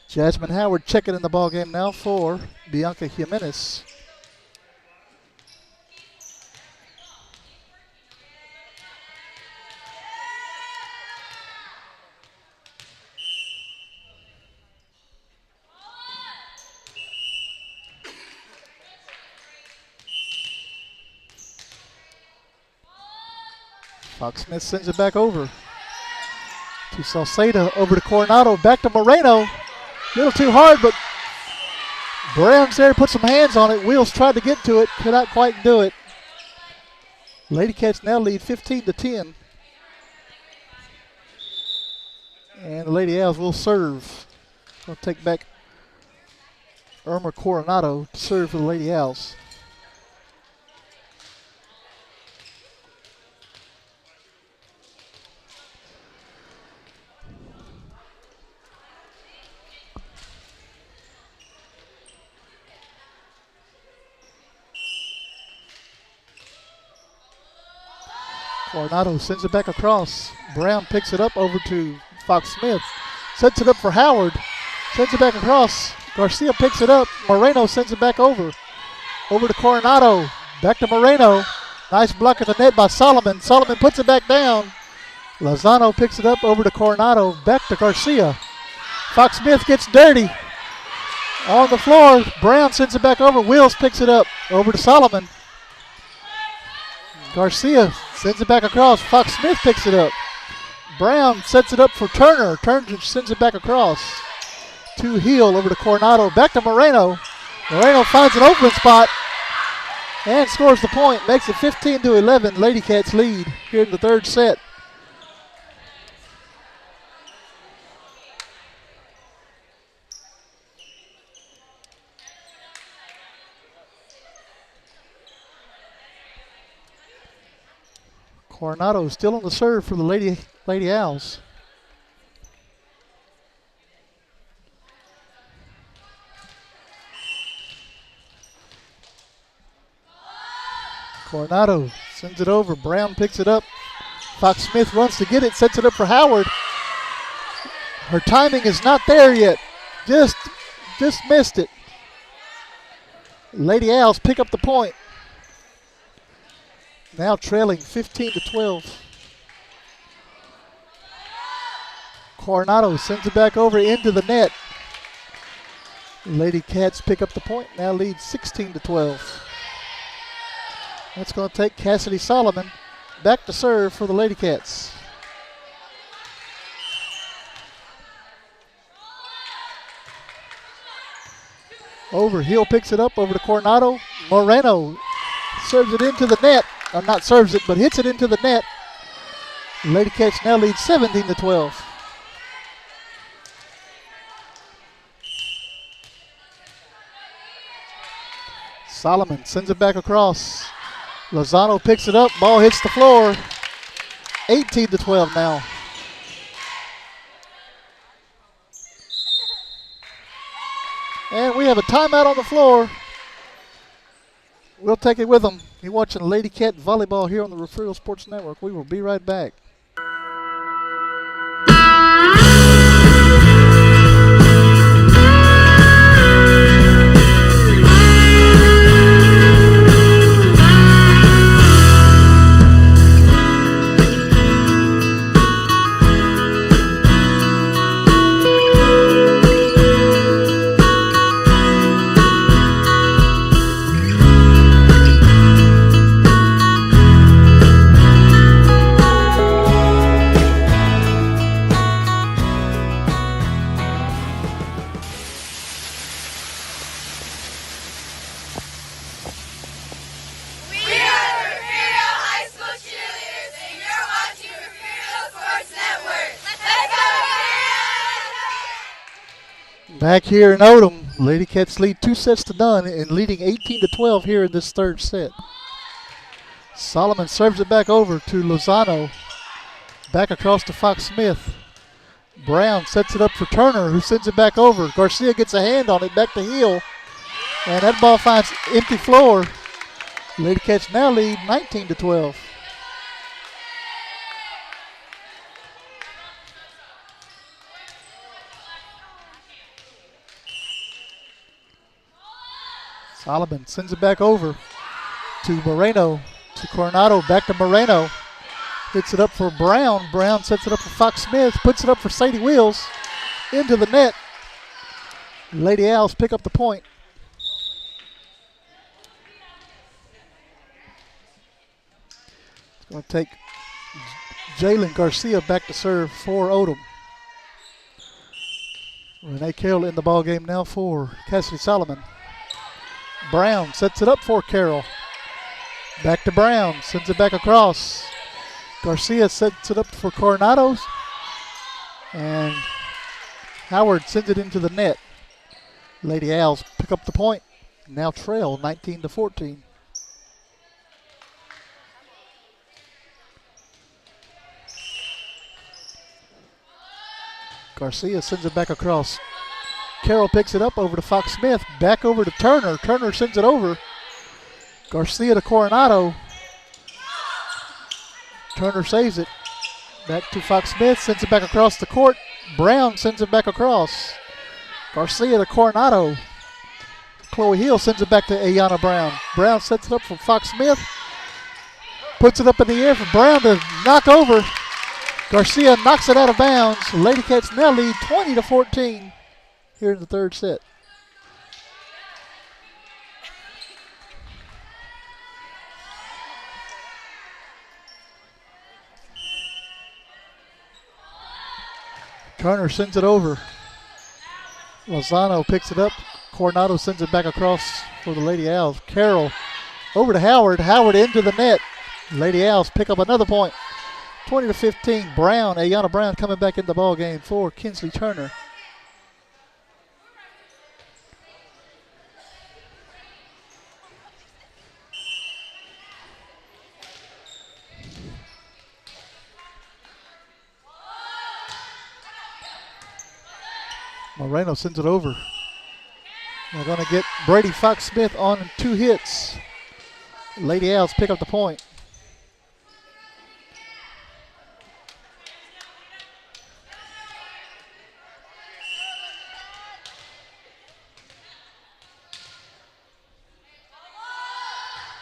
Jasmine Howard checking in the ballgame now for Bianca Jimenez. Fox Smith sends it back over to Salceda, over to Coronado, back to Moreno. A little too hard, but Brown's there to put some hands on it. Wheels tried to get to it, could not quite do it. Lady Cats now lead 15-10. And the Lady Owls will serve. We'll take back Irma Coronado to serve for the Lady Owls. Coronado sends it back across. Brown picks it up over to Fox Smith. Sets it up for Howard. Sends it back across. Garcia picks it up. Moreno sends it back over. Over to Coronado. Back to Moreno. Nice block at the net by Solomon. Solomon puts it back down. Lozano picks it up over to Coronado. Back to Garcia. Fox Smith gets dirty. On the floor. Brown sends it back over. Wills picks it up. Over to Solomon. Garcia sends it back across. Fox Smith picks it up. Brown sets it up for Turner. Turner sends it back across. To Hill, over to Coronado. Back to Moreno. Moreno finds an open spot and scores the point. Makes it 15-11. Lady Cats lead here in the third set. Coronado still on the serve for the Lady Owls. Coronado sends it over. Brown picks it up. Fox Smith runs to get it, sets it up for Howard. Her timing is not there yet. Just missed it. Lady Owls pick up the point. Now trailing 15-12. Coronado sends it back over into the net. Lady Cats pick up the point, now lead 16-12. That's going to take Cassidy Solomon back to serve for the Lady Cats. Over, Hill picks it up over to Coronado. Moreno serves it into the net. Not serves it, but hits it into the net. Lady Cats now lead 17-12. Solomon sends it back across. Lozano picks it up. Ball hits the floor. 18-12 now. And we have a timeout on the floor. We'll take it with them. You're watching Lady Cat Volleyball here on the Refugio Sports Network. We will be right back. Back here in Odem, Lady Cats lead 2-0 and leading 18-12 here in this third set. Solomon serves it back over to Lozano. Back across to Fox Smith. Brown sets it up for Turner, who sends it back over. Garcia gets a hand on it, back to Hill. And that ball finds empty floor. Lady Cats now lead 19-12. Solomon sends it back over to Moreno, to Coronado, back to Moreno. Hits it up for Brown. Brown sets it up for Fox Smith, puts it up for Sadie Wheels, into the net. Lady Owls pick up the point. It's going to take Jalen Garcia back to serve for Odem. Renee Carroll in the ball game now for Cassidy Solomon. Brown sets it up for Carroll. Back to Brown, sends it back across. Garcia sets it up for Coronado. And Howard sends it into the net. Lady Owls pick up the point. Now trail 19-14. Garcia sends it back across. Carroll picks it up over to Fox Smith. Back over to Turner. Turner sends it over. Garcia to Coronado. Turner saves it. Back to Fox Smith. Sends it back across the court. Brown sends it back across. Garcia to Coronado. Chloe Hill sends it back to Ayana Brown. Brown sets it up for Fox Smith. Puts it up in the air for Brown to knock over. Garcia knocks it out of bounds. Lady Cats now lead 20-14 here in the third set. Turner sends it over. Lozano picks it up. Coronado sends it back across for the Lady Owls. Carroll over to Howard. Howard into the net. Lady Owls pick up another point. 20-15. Brown, Ayana Brown coming back in the ball game for Kinsley Turner. Moreno sends it over. They're going to get Brady Fox Smith on 2 hits. Lady Owls pick up the point.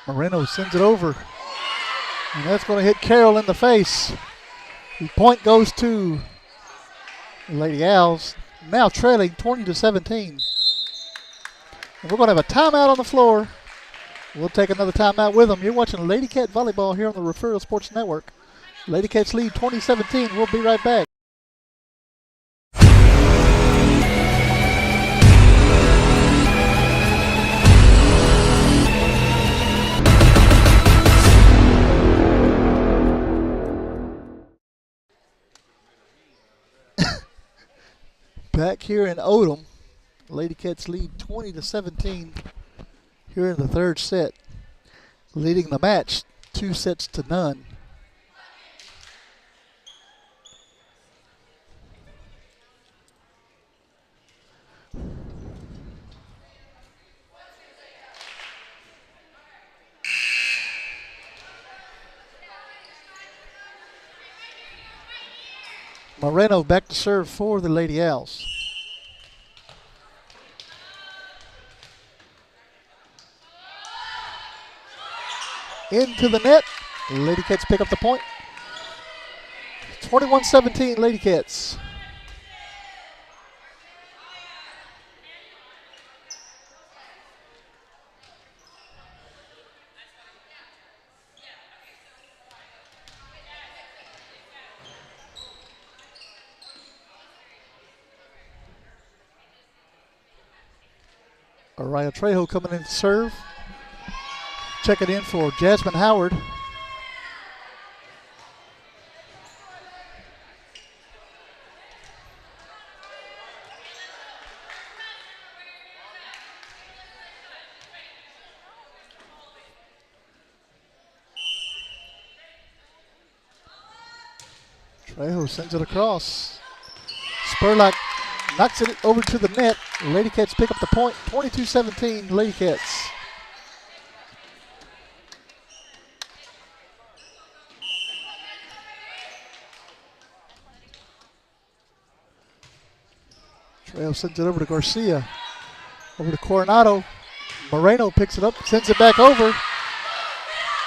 Moreno sends it over. And that's going to hit Carroll in the face. The point goes to Lady Owls now trailing 20-17. And we're going to have a timeout on the floor. We'll take another timeout with them. You're watching Lady Cat Volleyball here on the Refugio Sports Network. Lady Cats lead 20-17. We'll be right back. Back here in Odem, Lady Cats lead 20-17 here in the third set, leading the match 2-0. Moreno back to serve for the Lady Owls. Into the net. Lady Cats pick up the point. 21-17 Lady Cats. Araya Trejo coming in to serve. Check it in for Jasmine Howard. Trejo sends it across. Spurlock knocks it over to the net. Lady Cats pick up the point. 22-17 Lady Cats. Trejo sends it over to Garcia. Over to Coronado. Moreno picks it up, sends it back over.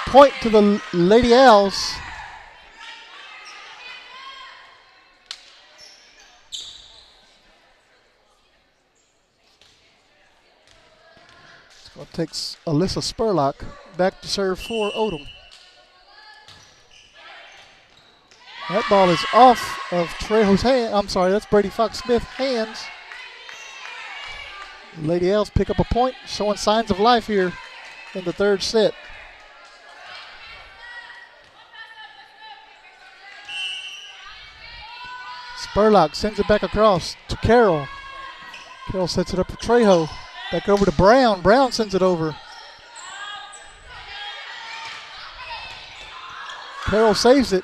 Point to the Lady Owls. It takes Alyssa Spurlock back to serve for Odem. That ball is off of Trejo's hand. I'm sorry, that's Brady Fox-Smith's hands. Lady Owls pick up a point, showing signs of life here in the third set. Spurlock sends it back across to Carroll. Carroll sets it up for Trejo. Back over to Brown. Brown sends it over. Carroll saves it.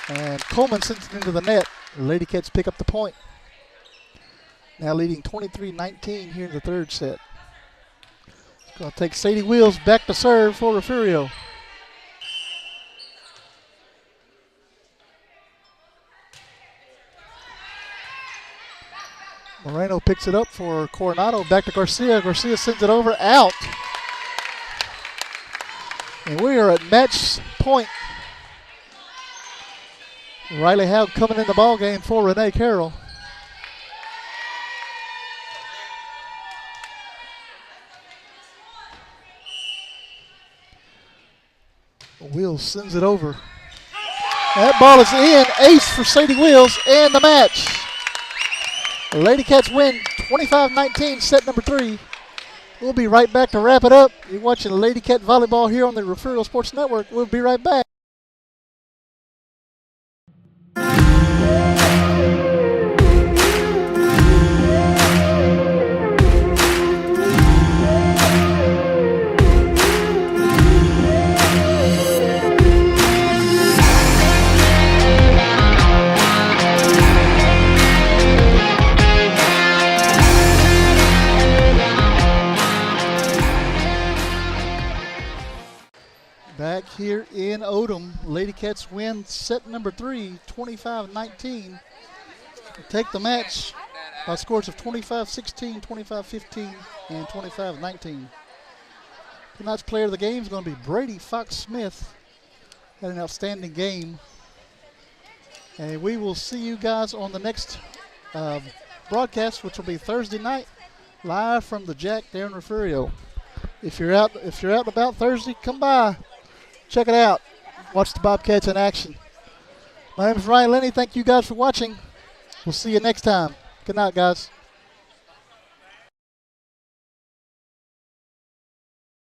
And Coleman sends it into the net. The Lady Cats pick up the point. Now leading 23-19 here in the third set. It's going to take Sadie Wheels back to serve for Refugio. Moreno picks it up for Coronado. Back to Garcia. Garcia sends it over. Out. And we are at match point. Riley Howe coming in the ball game for Renee Carroll. Wheels sends it over. That ball is in. Ace for Sadie Wheels and the match. The Lady Cats win 25-19, set number 3. We'll be right back to wrap it up. You're watching Lady Cat Volleyball here on the Refugio Sports Network. We'll be right back. Back here in Odem, Lady Cats win set number 3, 25-19. Take the match by scores of 25-16, 25-15, and 25-19. Tonight's player of the game is going to be Brady Fox-Smith. Had an outstanding game. And we will see you guys on the next broadcast, which will be Thursday night, live from the Jack there in Refugio. If you're out and about Thursday, come by, check it out, watch the Bobcats in action. My name is Ryan Lenny. Thank you guys for watching. We'll see you next time. Good night, guys.